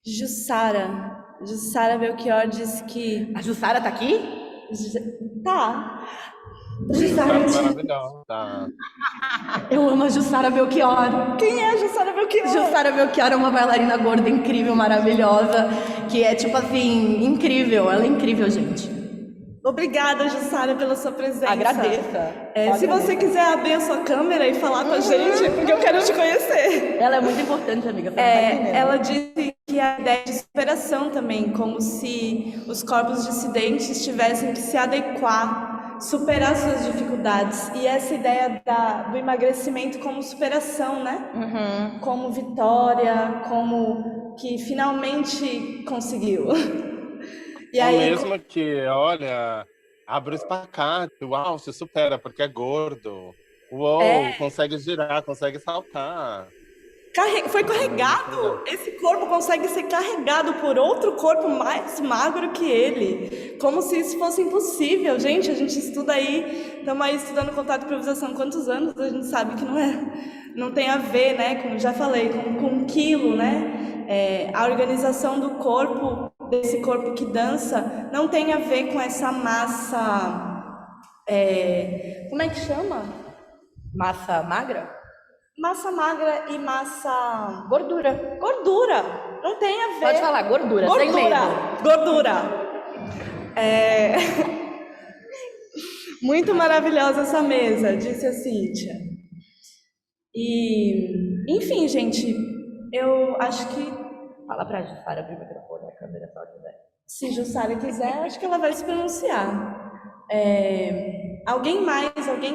Jussara Belchior disse que... A Jussara tá aqui? Tá. Jussara, maravilhosa. Tá. Eu amo a Jussara Belchior. Quem é a Jussara Belchior? Jussara Belchior é uma bailarina gorda incrível, maravilhosa, que é tipo assim, incrível. Ela é incrível, gente. Obrigada, Jussara, pela sua presença. Agradeça. Se você quiser abrir a sua câmera e falar com a gente, porque eu quero te conhecer. Ela é muito importante, amiga. Você não tá entendendo. Ela disse que a ideia de superação também, como se os corpos dissidentes tivessem que se adequar superar suas dificuldades. E essa ideia do emagrecimento como superação, né? Como vitória, como que finalmente conseguiu. E Ou aí, mesmo que, olha, abre o espacate, uau, se supera porque é gordo. Uou, consegue girar, consegue saltar. foi Entendeu? carregado. Esse corpo consegue ser carregado por outro corpo mais magro que ele. Como se isso fosse impossível. Gente, a gente estuda aí, estamos aí estudando contato e improvisação. Quantos anos a gente sabe que não tem a ver, né? Como já falei, com um quilo, né? A organização do corpo, desse corpo que dança, não tem a ver com essa massa. Como é que chama? Massa magra? Massa magra e massa. Gordura. Gordura! Não tem a ver. Pode falar, gordura, sem medo. Gordura! Muito maravilhosa essa mesa, disse a Cíntia. E, enfim, gente, eu acho que. Fala pra Jussara abrir o microfone, a câmera só quiser. Se Jussara quiser, acho que ela vai se pronunciar. Alguém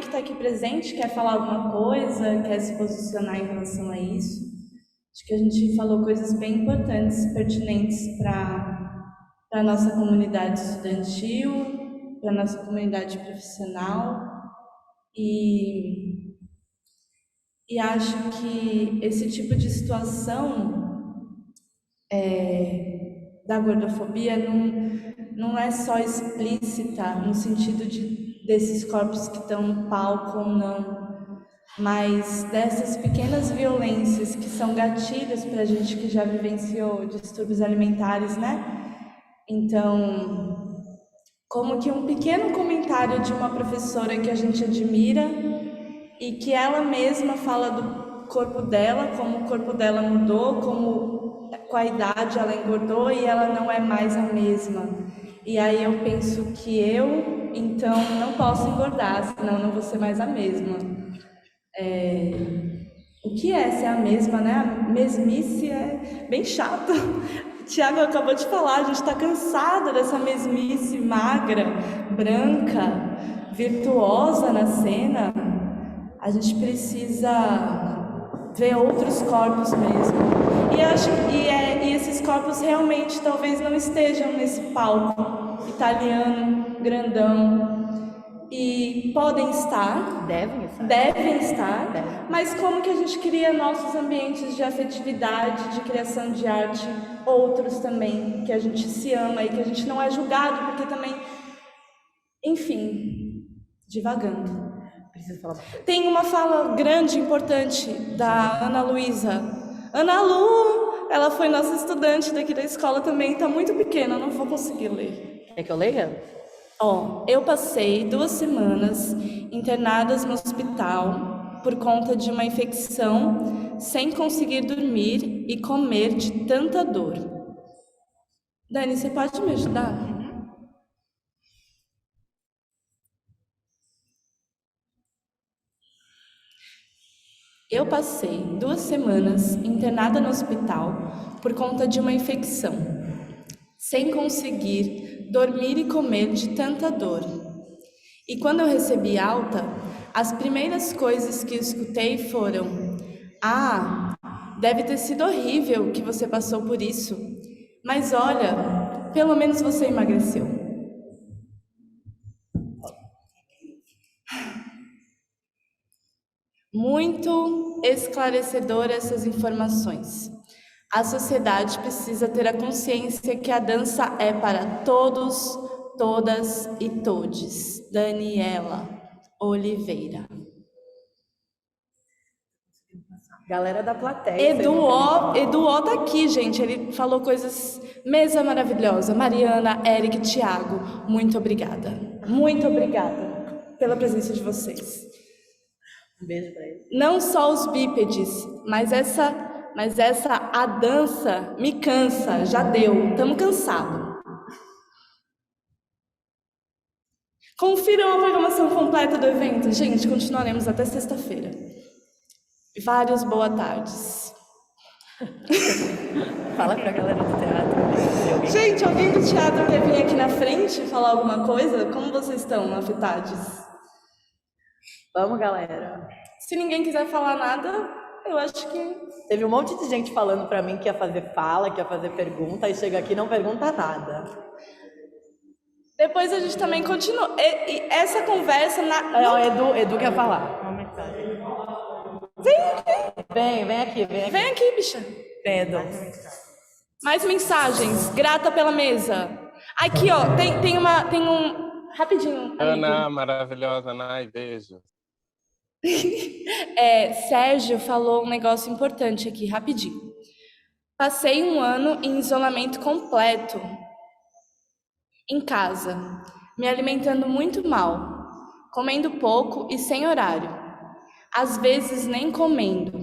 que está aqui presente, quer falar alguma coisa, quer se posicionar em relação a isso? Acho que a gente falou coisas bem importantes, pertinentes para a nossa comunidade estudantil, para a nossa comunidade profissional, e acho que esse tipo de situação da gordofobia não é só explícita no sentido desses corpos que estão no palco ou não, mas dessas pequenas violências que são gatilhos para a gente que já vivenciou distúrbios alimentares, né? Então, como que um pequeno comentário de uma professora que a gente admira e que ela mesma fala do corpo dela, como o corpo dela mudou, como com a idade ela engordou e ela não é mais a mesma. E aí eu penso que então, não posso engordar, senão não vou ser mais a mesma. O que é ser a mesma, né? A mesmice é bem chata. O Tiago acabou de falar, a gente está cansada dessa mesmice magra, branca, virtuosa na cena. A gente precisa ver outros corpos mesmo. E esses corpos realmente talvez não estejam nesse palco italiano, grandão. E podem estar. Devem estar. Mas como que a gente cria nossos ambientes de afetividade, de criação de arte, outros também, que a gente se ama e que a gente não é julgado, porque também, enfim, divagando. Tem uma fala grande, importante, da Ana Luísa. Ana Lu, ela foi nossa estudante daqui da escola também, está muito pequena, não vou conseguir ler. Quer que eu leia? Eu passei 2 semanas internadas no hospital por conta de uma infecção, sem conseguir dormir e comer de tanta dor. Dani, você pode me ajudar? Eu passei 2 semanas internada no hospital por conta de uma infecção, sem conseguir dormir e comer de tanta dor. E quando eu recebi alta, as primeiras coisas que eu escutei foram: deve ter sido horrível que você passou por isso, mas olha, pelo menos você emagreceu. Muito esclarecedor essas informações. A sociedade precisa ter a consciência que a dança é para todos, todas e todes. Daniela Oliveira. Galera da plateia. Edu O tá aqui, gente. Ele falou coisas. Mesa maravilhosa. Mariana, Eric, Thiago, muito obrigada. Muito obrigada pela presença de vocês. Um beijo pra ele. Não só os bípedes, mas a dança me cansa, já deu, estamos cansados. Confiram a programação completa do evento. Gente, continuaremos até sexta-feira. Vários boa tardes. Fala pra galera do teatro. Gente, alguém do teatro quer vir aqui na frente falar alguma coisa? Como vocês estão, afetados? Vamos, galera. Se ninguém quiser falar nada, eu acho que... Teve um monte de gente falando pra mim que ia fazer fala, que ia fazer pergunta, e chega aqui e não pergunta nada. Depois a gente também continua. E essa conversa... Edu quer falar. Vem aqui. Vem aqui, bicha. Vem, Edu. Mais mensagens. Grata pela mesa. Aqui, ó, tem um... Rapidinho. Ana, maravilhosa, Nai, beijo. Sérgio falou um negócio importante aqui, rapidinho. Passei um ano em isolamento completo, em casa, me alimentando muito mal, comendo pouco e sem horário, às vezes nem comendo,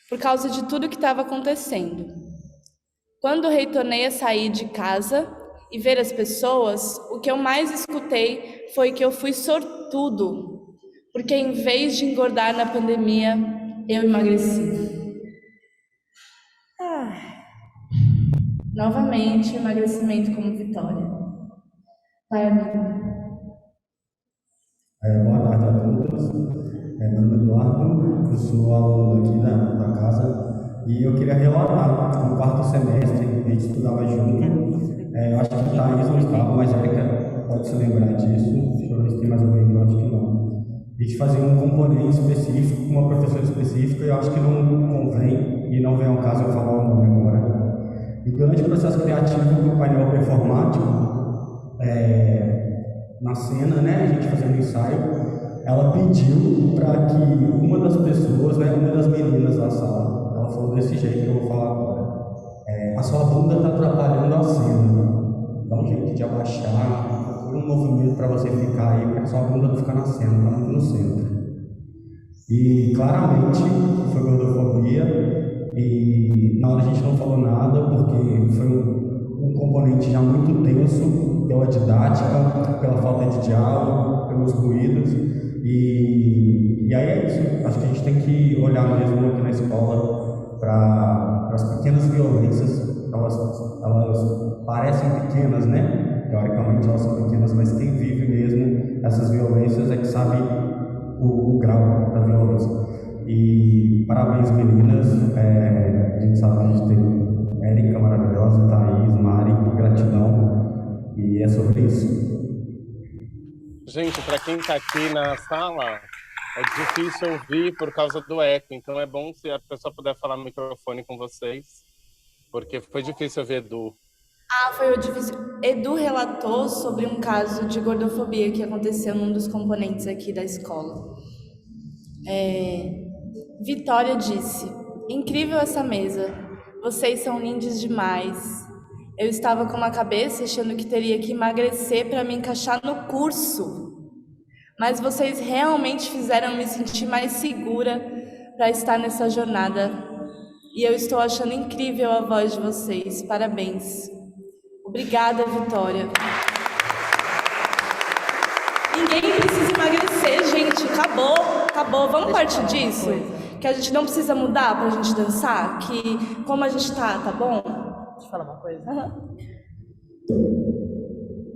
por causa de tudo que estava acontecendo. Quando retornei a sair de casa e ver as pessoas, o que eu mais escutei foi que eu fui sortudo, porque em vez de engordar na pandemia, eu emagreci. Novamente, emagrecimento como vitória. Vai, amigo. Boa tarde a todos. Meu nome é Eduardo, eu sou aluno aqui da casa e eu queria relatar. No quarto semestre, a gente estudava junto. Eu acho que a Thaís não estava, mas a Erika pode se lembrar disso. Deixa eu ver se tem mais alguém que eu acho que não. A gente fazia um componente específico com uma professora específica e eu acho que não convém, e não vem ao caso eu falar o nome agora. E durante o processo criativo do painel performático, na cena, né, a gente fazendo ensaio, ela pediu para que uma das pessoas, né, uma das meninas da sala, ela falou desse jeito que eu vou falar agora. A sua bunda está atrapalhando a cena. Dá um jeito de abaixar, procura um movimento para você ficar aí, para que sua bunda não ficar na cena, está muito no centro. E claramente foi gordofobia, e na hora a gente não falou nada, porque foi um componente já muito tenso pela didática, pela falta de diálogo, pelos ruídos, e aí é isso. Acho que a gente tem que olhar mesmo aqui na escola para as pequenas violências. Elas parecem pequenas, né? Teoricamente elas são pequenas, mas quem vive mesmo essas violências é que sabe o grau da violência. E parabéns, meninas. A gente sabe que a gente tem Érica maravilhosa, Thaís, Mari, gratidão. E é sobre isso. Gente, para quem está aqui na sala, é difícil ouvir por causa do eco, então é bom se a pessoa puder falar no microfone com vocês, porque foi difícil ouvir Edu. Foi difícil. Edu relatou sobre um caso de gordofobia que aconteceu num dos componentes aqui da escola. Vitória disse: incrível essa mesa, vocês são lindos demais. Eu estava com uma cabeça achando que teria que emagrecer para me encaixar no curso, mas vocês realmente fizeram me sentir mais segura para estar nessa jornada. E eu estou achando incrível a voz de vocês. Parabéns. Obrigada, Vitória. Ninguém precisa emagrecer, gente. Acabou. Vamos partir disso? Que a gente não precisa mudar pra gente dançar? Que como a gente tá bom? Deixa eu falar uma coisa. Uhum.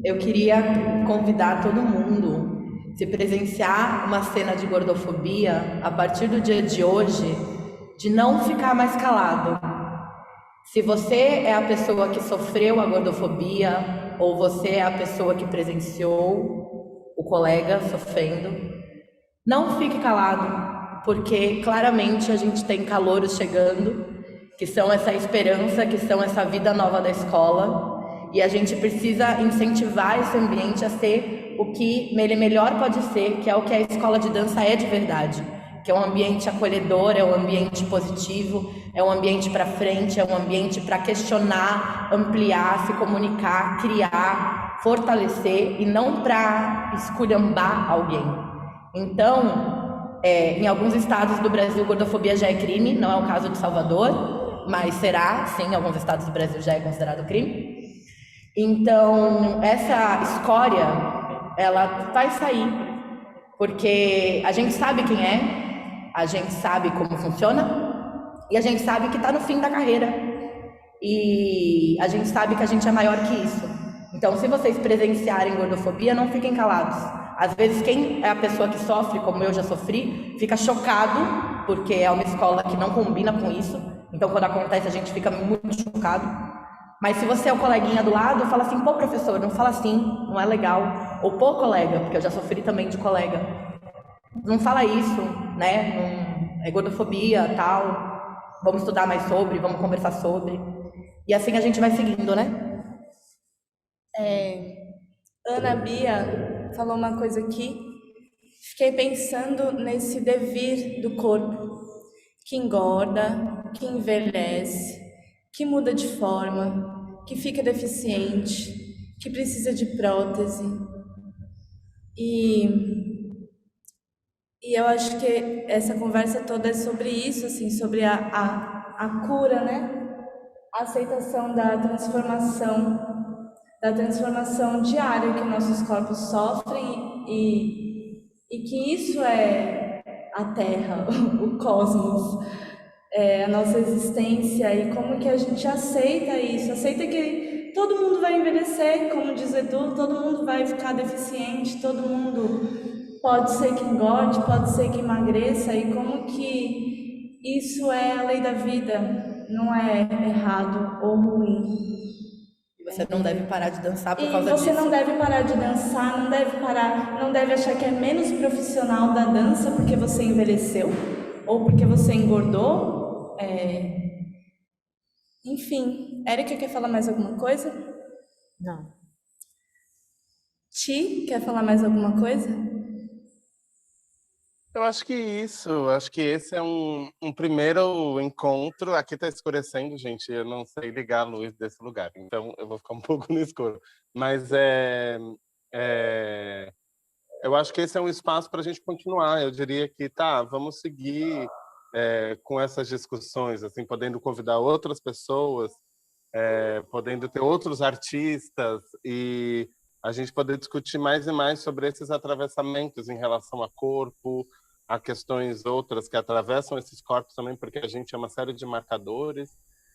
Eu queria convidar todo mundo, se presenciar uma cena de gordofobia, a partir do dia de hoje, de não ficar mais calado. Se você é a pessoa que sofreu a gordofobia, ou você é a pessoa que presenciou o colega sofrendo, não fique calado, porque claramente a gente tem calouros chegando, que são essa esperança, que são essa vida nova da escola, e a gente precisa incentivar esse ambiente a ser o que ele melhor pode ser, que é o que a escola de dança é de verdade, que é um ambiente acolhedor, é um ambiente positivo, é um ambiente para frente, é um ambiente para questionar, ampliar, se comunicar, criar, fortalecer, e não para esculhambar alguém. Então, em alguns estados do Brasil, gordofobia já é crime, não é o caso de Salvador, mas será, sim, em alguns estados do Brasil já é considerado crime. Então, essa escória, ela vai sair, porque a gente sabe quem é, a gente sabe como funciona, e a gente sabe que está no fim da carreira. e a gente sabe que a gente é maior que isso. Então, se vocês presenciarem gordofobia, não fiquem calados. Às vezes, quem é a pessoa que sofre, como eu já sofri, fica chocado, porque é uma escola que não combina com isso. Então, quando acontece, a gente fica muito chocado. Mas se você é o coleguinha do lado, fala assim, pô, professor, não fala assim, não é legal. Ou pô, colega, porque eu já sofri também de colega. Não fala isso, né? Não, é gordofobia, tal. Vamos estudar mais sobre, vamos conversar sobre. E assim a gente vai seguindo, né? Ana Bia falou uma coisa aqui. Fiquei pensando nesse devir do corpo, que engorda, que envelhece, que muda de forma, que fica deficiente, que precisa de prótese. E eu acho que essa conversa toda é sobre isso, assim, sobre a cura, né? A aceitação da transformação diária que nossos corpos sofrem e que isso é a Terra, o cosmos, a nossa existência e como que a gente aceita isso, aceita que todo mundo vai envelhecer, como diz o Edu, todo mundo vai ficar deficiente, todo mundo pode ser que engorde, pode ser que emagreça e como que isso é a lei da vida, não é errado ou ruim. E você não deve parar de dançar por E causa você disso. não deve parar de dançar, não deve parar, não deve achar que é menos profissional da dança porque você envelheceu ou porque você engordou. Enfim, Érica quer falar mais alguma coisa? Não. Ti, quer falar mais alguma coisa? Eu acho que acho que esse é um primeiro encontro. Aqui tá escurecendo, gente, eu não sei ligar a luz desse lugar, então eu vou ficar um pouco no escuro. Mas eu acho que esse é um espaço para a gente continuar. Eu diria que, vamos seguir com essas discussões, assim, podendo convidar outras pessoas, podendo ter outros artistas e a gente poder discutir mais e mais sobre esses atravessamentos em relação a corpo, a questões outras que atravessam esses corpos também, porque a gente é uma série de marcadores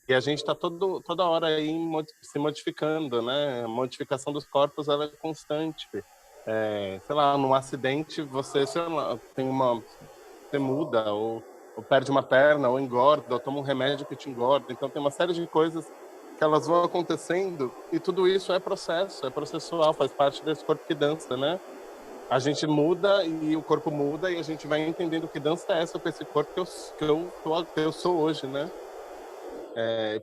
e a gente está toda hora aí se modificando, né? A modificação dos corpos ela é constante. Sei lá, num acidente você, sei lá, você muda ou perde uma perna ou engorda ou toma um remédio que te engorda. Então tem uma série de coisas que elas vão acontecendo e tudo isso é processo, é processual, faz parte desse corpo que dança, né? A gente muda e o corpo muda e a gente vai entendendo que dança é essa com esse corpo que eu sou hoje, né?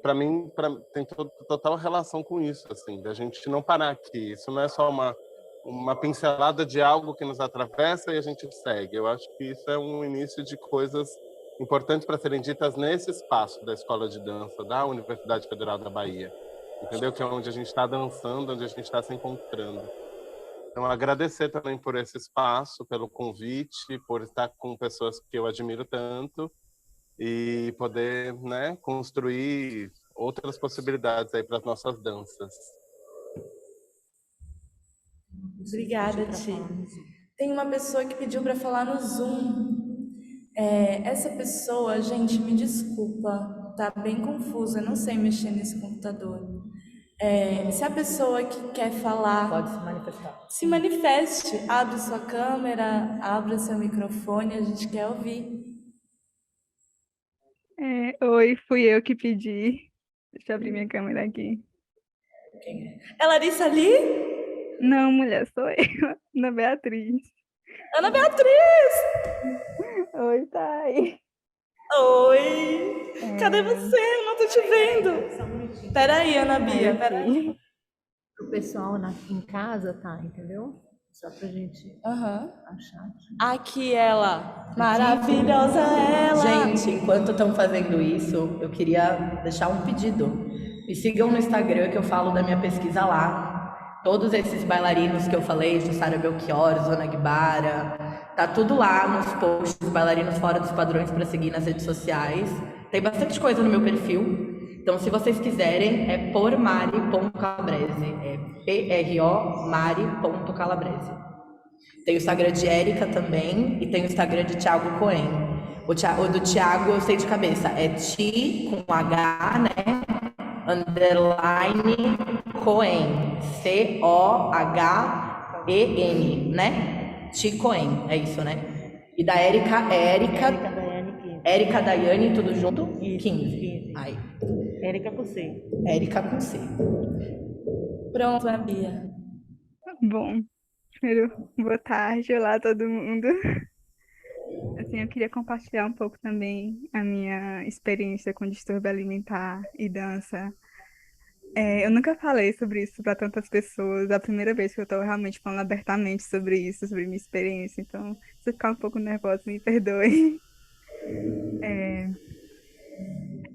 Para mim, tem total relação com isso, assim, da gente não parar aqui. Isso não é só uma pincelada de algo que nos atravessa e a gente segue. Eu acho que isso é um início de coisas importantes para serem ditas nesse espaço da Escola de Dança da Universidade Federal da Bahia, entendeu? Que é onde a gente está dançando, onde a gente está se encontrando. Então, agradecer também por esse espaço, pelo convite, por estar com pessoas que eu admiro tanto e poder, né, construir outras possibilidades aí para as nossas danças. Obrigada, Ti. Tem uma pessoa que pediu para falar no Zoom. Essa pessoa, gente, me desculpa, tá bem confusa, eu não sei mexer nesse computador. Se a pessoa que quer falar, Pode se manifestar. se manifeste, abre sua câmera, abra seu microfone, a gente quer ouvir. Oi, fui eu que pedi. Deixa eu abrir minha câmera aqui. É Larissa ali? Não, mulher, sou eu, Ana Beatriz. Ana Beatriz! Oi, Thay. Oi! Cadê você? Eu não tô te vendo. Só um minutinho. Peraí, Ana Bia, peraí. Pro pessoal em casa, tá? Entendeu? Só pra gente Aham. achar aqui. Aqui ela, maravilhosa ela. Gente, enquanto estão fazendo isso, eu queria deixar um pedido. Me sigam no Instagram que eu falo da minha pesquisa lá. Todos esses bailarinos que eu falei, Jussara Belchior, Zona Guibara, tá tudo lá nos posts, bailarinos fora dos padrões para seguir nas redes sociais. Tem bastante coisa no meu perfil. Então, se vocês quiserem, é pormari.calabrese. É PRO Mari.calabrese. Tem o Instagram de Érica também e tem o Instagram de Thiago Cohen. O do Thiago eu sei de cabeça. É Ti com H, né? underline Cohen, Cohen, né? Ticoen, é isso, né? E da Érica, Érica Daiane, tudo junto? Isso, 15. Aí, Érica com C. Érica com C. Pronto, a Bia. Bom, primeiro, boa tarde, olá todo mundo. Assim, eu queria compartilhar um pouco também a minha experiência com distúrbio alimentar e dança. Eu nunca falei sobre isso para tantas pessoas, é a primeira vez que eu estou realmente falando abertamente sobre isso, sobre minha experiência, então, se eu ficar um pouco nervosa, me perdoe. É,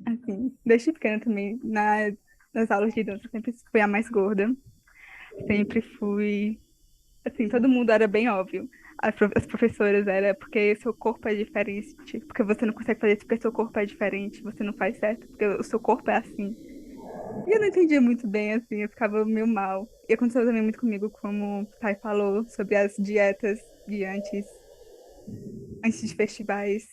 assim, desde pequena também, nas aulas de dança, eu sempre fui a mais gorda, sempre fui. Assim, todo mundo era bem óbvio. As professoras era porque seu corpo é diferente, porque você não consegue fazer isso porque seu corpo é diferente, você não faz certo porque o seu corpo é assim. E eu não entendia muito bem, assim, eu ficava meio mal. E aconteceu também muito comigo, como o Thay falou, sobre as dietas de antes de festivais.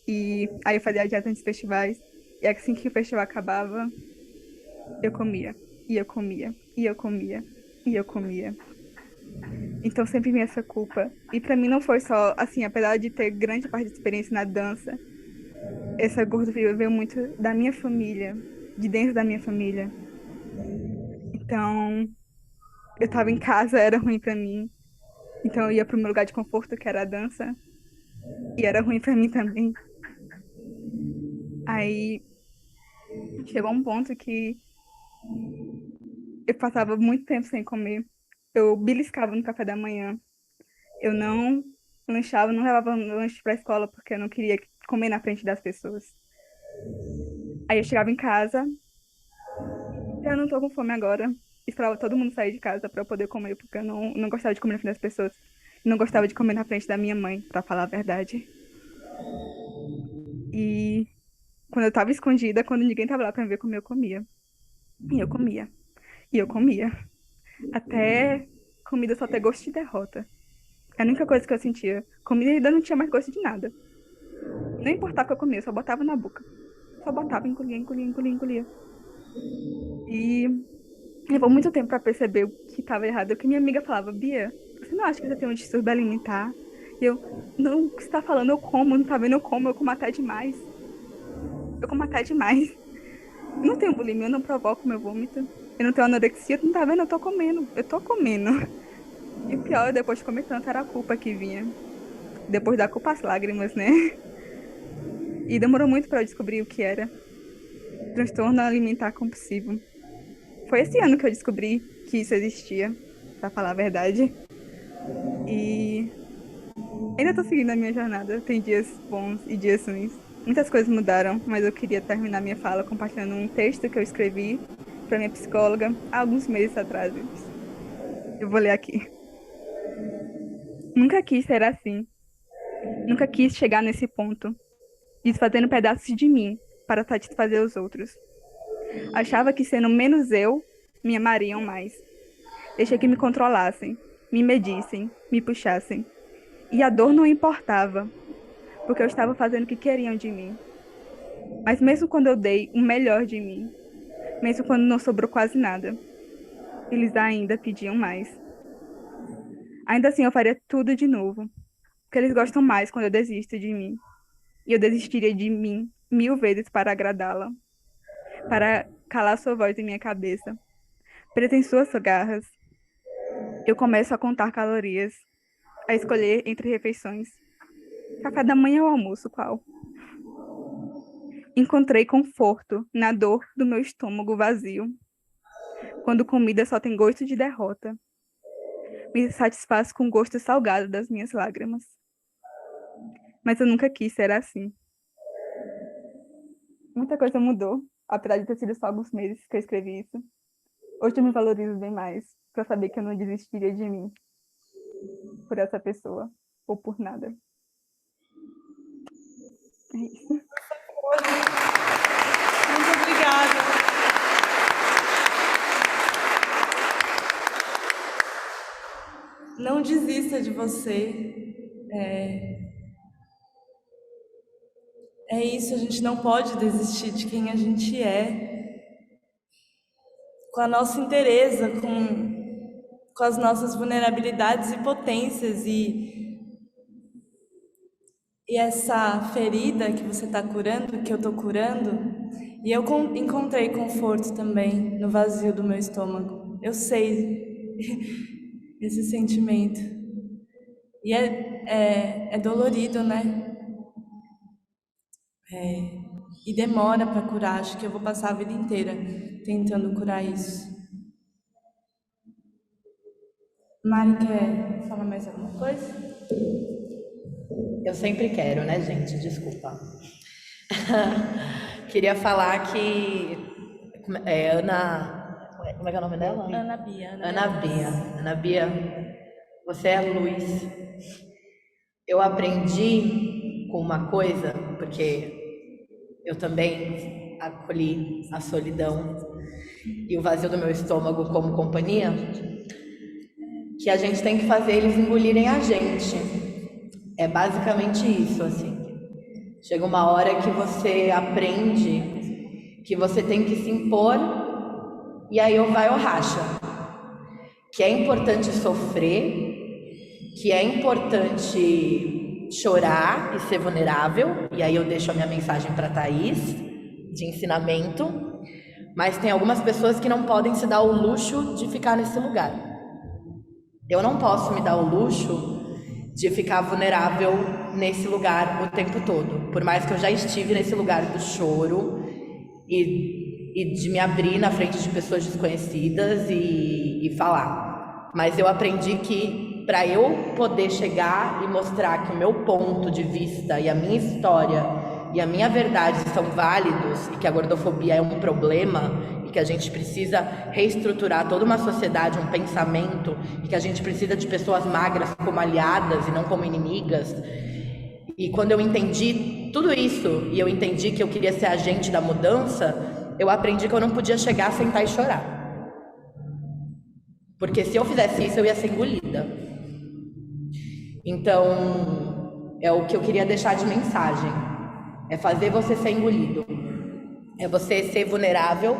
E aí eu fazia a dieta antes de festivais. E assim que o festival acabava, eu comia. E eu comia. E eu comia. E eu comia. Então sempre vinha essa culpa. E pra mim não foi só, assim, apesar de ter grande parte da experiência na dança, essa gordofobia veio muito da minha família, de dentro da minha família. Então, eu tava em casa, era ruim pra mim. Então eu ia pro meu lugar de conforto, que era a dança, e era ruim pra mim também. Aí chegou um ponto que eu passava muito tempo sem comer. Eu beliscava no café da manhã. Eu não lanchava, não levava lanche pra escola porque eu não queria comer na frente das pessoas. Aí eu chegava em casa, eu não tô com fome agora. Esperava todo mundo sair de casa pra eu poder comer, porque eu não gostava de comer na frente das pessoas. Não gostava de comer na frente da minha mãe, pra falar a verdade. E quando eu tava escondida, quando ninguém tava lá pra me ver comer, eu comia. E eu comia. E eu comia. Até comida só ter gosto de derrota. É a única coisa que eu sentia. Comida não tinha mais gosto de nada. Não importava o que eu comia, eu só botava na boca. Só botava, engolia, engolia, engolia, engolia. E levou muito tempo pra perceber o que estava errado. Porque minha amiga falava, Bia, você não acha que você tem um distúrbio alimentar? E eu, não, o que você tá falando? Eu como, não tá vendo? Eu como até demais. Eu como até demais. Eu não tenho bulimia, eu não provoco meu vômito. Eu não tenho anorexia, tu não tá vendo? Eu tô comendo. Eu tô comendo. E o pior, depois de comer tanto, era a culpa que vinha. Depois da culpa, as lágrimas, né? E demorou muito pra eu descobrir o que era. Transtorno alimentar compulsivo. Foi esse ano que eu descobri que isso existia, pra falar a verdade. E ainda tô seguindo a minha jornada. Tem dias bons e dias ruins. Muitas coisas mudaram, mas eu queria terminar minha fala compartilhando um texto que eu escrevi para minha psicóloga há alguns meses atrás. Eu vou ler aqui. Nunca quis ser assim. Nunca quis chegar nesse ponto, desfazendo pedaços de mim para satisfazer os outros. Achava que sendo menos eu, me amariam mais. Deixei que me controlassem, me medissem, me puxassem. E a dor não importava, porque eu estava fazendo o que queriam de mim. Mas mesmo quando eu dei o melhor de mim, mesmo quando não sobrou quase nada, eles ainda pediam mais. Ainda assim, eu faria tudo de novo, porque eles gostam mais quando eu desisto de mim. E eu desistiria de mim 1000 vezes para agradá-la, para calar sua voz em minha cabeça. Presa em suas garras, eu começo a contar calorias, a escolher entre refeições. Café da manhã ou almoço, qual? Encontrei conforto na dor do meu estômago vazio, quando comida só tem gosto de derrota. Me satisfaço com o gosto salgado das minhas lágrimas. Mas eu nunca quis ser assim. Muita coisa mudou, apesar de ter sido só alguns meses que eu escrevi isso. Hoje eu me valorizo bem mais, pra saber que eu não desistiria de mim por essa pessoa, ou por nada. É isso. Muito obrigada. Não desista de você. É isso, a gente não pode desistir de quem a gente é. com a nossa inteireza, com as nossas vulnerabilidades e potências. E essa ferida que você está curando, que eu estou curando, e eu encontrei conforto também no vazio do meu estômago. Eu sei esse sentimento. E é dolorido, né? E demora para curar. Acho que eu vou passar a vida inteira tentando curar isso. Mari, quer falar mais alguma coisa? Eu sempre quero, né, gente? Desculpa. Queria falar que Ana. Como é que é o nome dela? Ana Bia. Ana Bia, você é luz. Eu aprendi com uma coisa, porque eu também acolhi a solidão e o vazio do meu estômago como companhia, que a gente tem que fazer eles engolirem a gente. É basicamente isso, assim. Chega uma hora que você aprende que você tem que se impor e aí ou vai ou racha. Que é importante sofrer, que é importante chorar e ser vulnerável, e aí eu deixo a minha mensagem para a Thaís, de ensinamento, mas tem algumas pessoas que não podem se dar o luxo de ficar nesse lugar. Eu não posso me dar o luxo de ficar vulnerável nesse lugar o tempo todo, por mais que eu já estive nesse lugar do choro e de me abrir na frente de pessoas desconhecidas e falar. Mas eu aprendi que para eu poder chegar e mostrar que o meu ponto de vista e a minha história e a minha verdade são válidos e que a gordofobia é um problema e que a gente precisa reestruturar toda uma sociedade, um pensamento, e que a gente precisa de pessoas magras como aliadas e não como inimigas. E quando eu entendi tudo isso e eu entendi que eu queria ser agente da mudança, eu aprendi que eu não podia chegar, sentar e chorar. Porque se eu fizesse isso, eu ia ser engolida. Então, é o que eu queria deixar de mensagem. É fazer você ser engolido. É você ser vulnerável.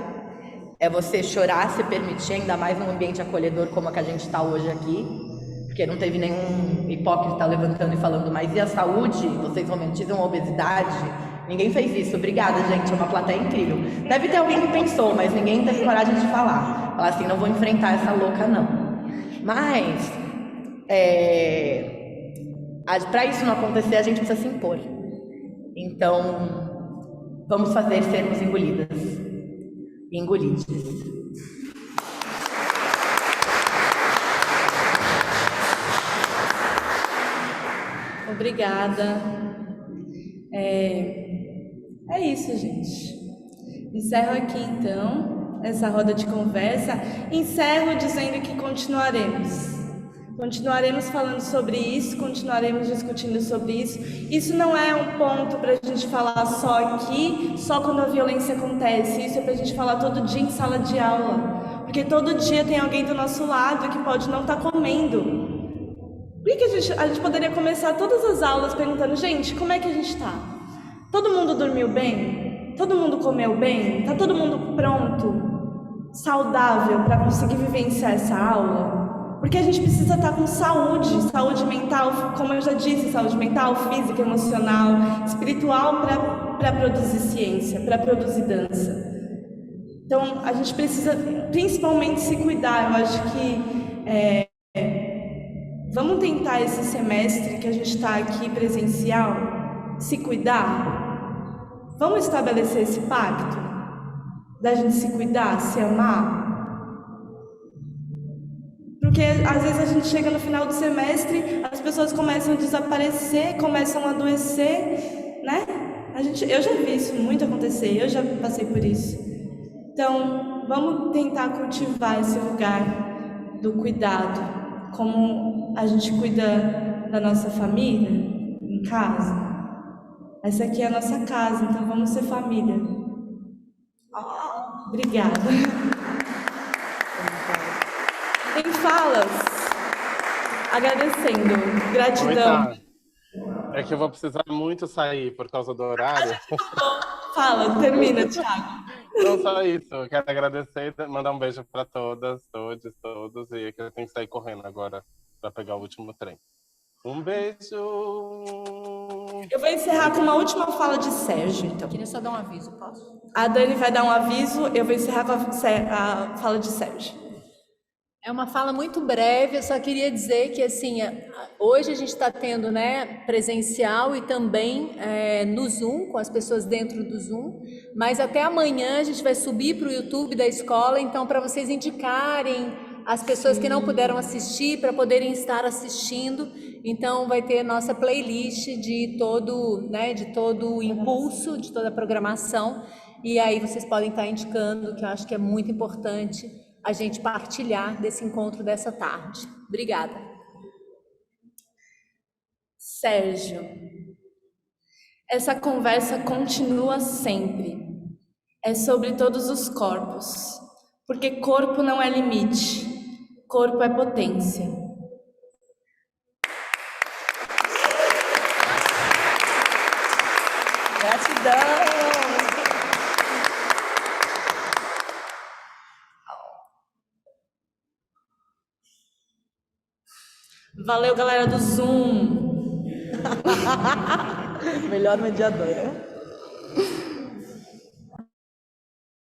É você chorar, se permitir, ainda mais num ambiente acolhedor como a que a gente está hoje aqui. Porque não teve nenhum hipócrita levantando e falando, mas e a saúde? Vocês romantizam a obesidade? Ninguém fez isso. Obrigada, gente. É uma plateia incrível. Deve ter alguém que pensou, mas ninguém teve coragem de falar. Falar assim, não vou enfrentar essa louca, não. Mas, para isso não acontecer, a gente precisa se impor. Então, vamos fazer sermos engolidas. Engolides. Obrigada. É isso, gente. Encerro aqui, então, essa roda de conversa. Encerro dizendo que continuaremos. Continuaremos falando sobre isso, continuaremos discutindo sobre isso. Isso não é um ponto para a gente falar só aqui, só quando a violência acontece. Isso é para a gente falar todo dia em sala de aula. Porque todo dia tem alguém do nosso lado que pode não estar comendo. Por que a gente poderia começar todas as aulas perguntando, gente, como é que a gente está? Todo mundo dormiu bem? Todo mundo comeu bem? Está todo mundo pronto, saudável para conseguir vivenciar essa aula? Porque a gente precisa estar com saúde mental, como eu já disse, saúde mental, física, emocional, espiritual para produzir ciência, para produzir dança. Então, a gente precisa principalmente se cuidar. Eu acho que vamos tentar esse semestre que a gente está aqui presencial, se cuidar. Vamos estabelecer esse pacto da gente se cuidar, se amar. Porque às vezes a gente chega no final do semestre, as pessoas começam a desaparecer, começam a adoecer, né? Eu já vi isso muito acontecer, eu já passei por isso. Então, vamos tentar cultivar esse lugar do cuidado, como a gente cuida da nossa família em casa. Essa aqui é a nossa casa, então vamos ser família. Obrigada. Tem falas? Agradecendo. Gratidão. É que eu vou precisar muito sair por causa do horário. Fala, termina, Thiago. Não só isso, eu quero agradecer e mandar um beijo para todas, todos, e que eu tenho que sair correndo agora para pegar o último trem. Um beijo! Eu vou encerrar com uma última fala de Sérgio, então. Queria só dar um aviso, posso? A Dani vai dar um aviso, eu vou encerrar com a fala de Sérgio. É uma fala muito breve, eu só queria dizer que, assim, hoje a gente está tendo, né, presencial e também no Zoom, com as pessoas dentro do Zoom, mas até amanhã a gente vai subir para o YouTube da escola, então, para vocês indicarem as pessoas que não puderam assistir, para poderem estar assistindo, então vai ter nossa playlist de todo, né, de todo o impulso, de toda a programação, e aí vocês podem estar indicando, que eu acho que é muito importante a gente partilhar desse encontro dessa tarde. Obrigada. Sérgio, essa conversa continua sempre. É sobre todos os corpos, porque corpo não é limite, corpo é potência. Gratidão! Valeu, galera do Zoom! Melhor mediadora.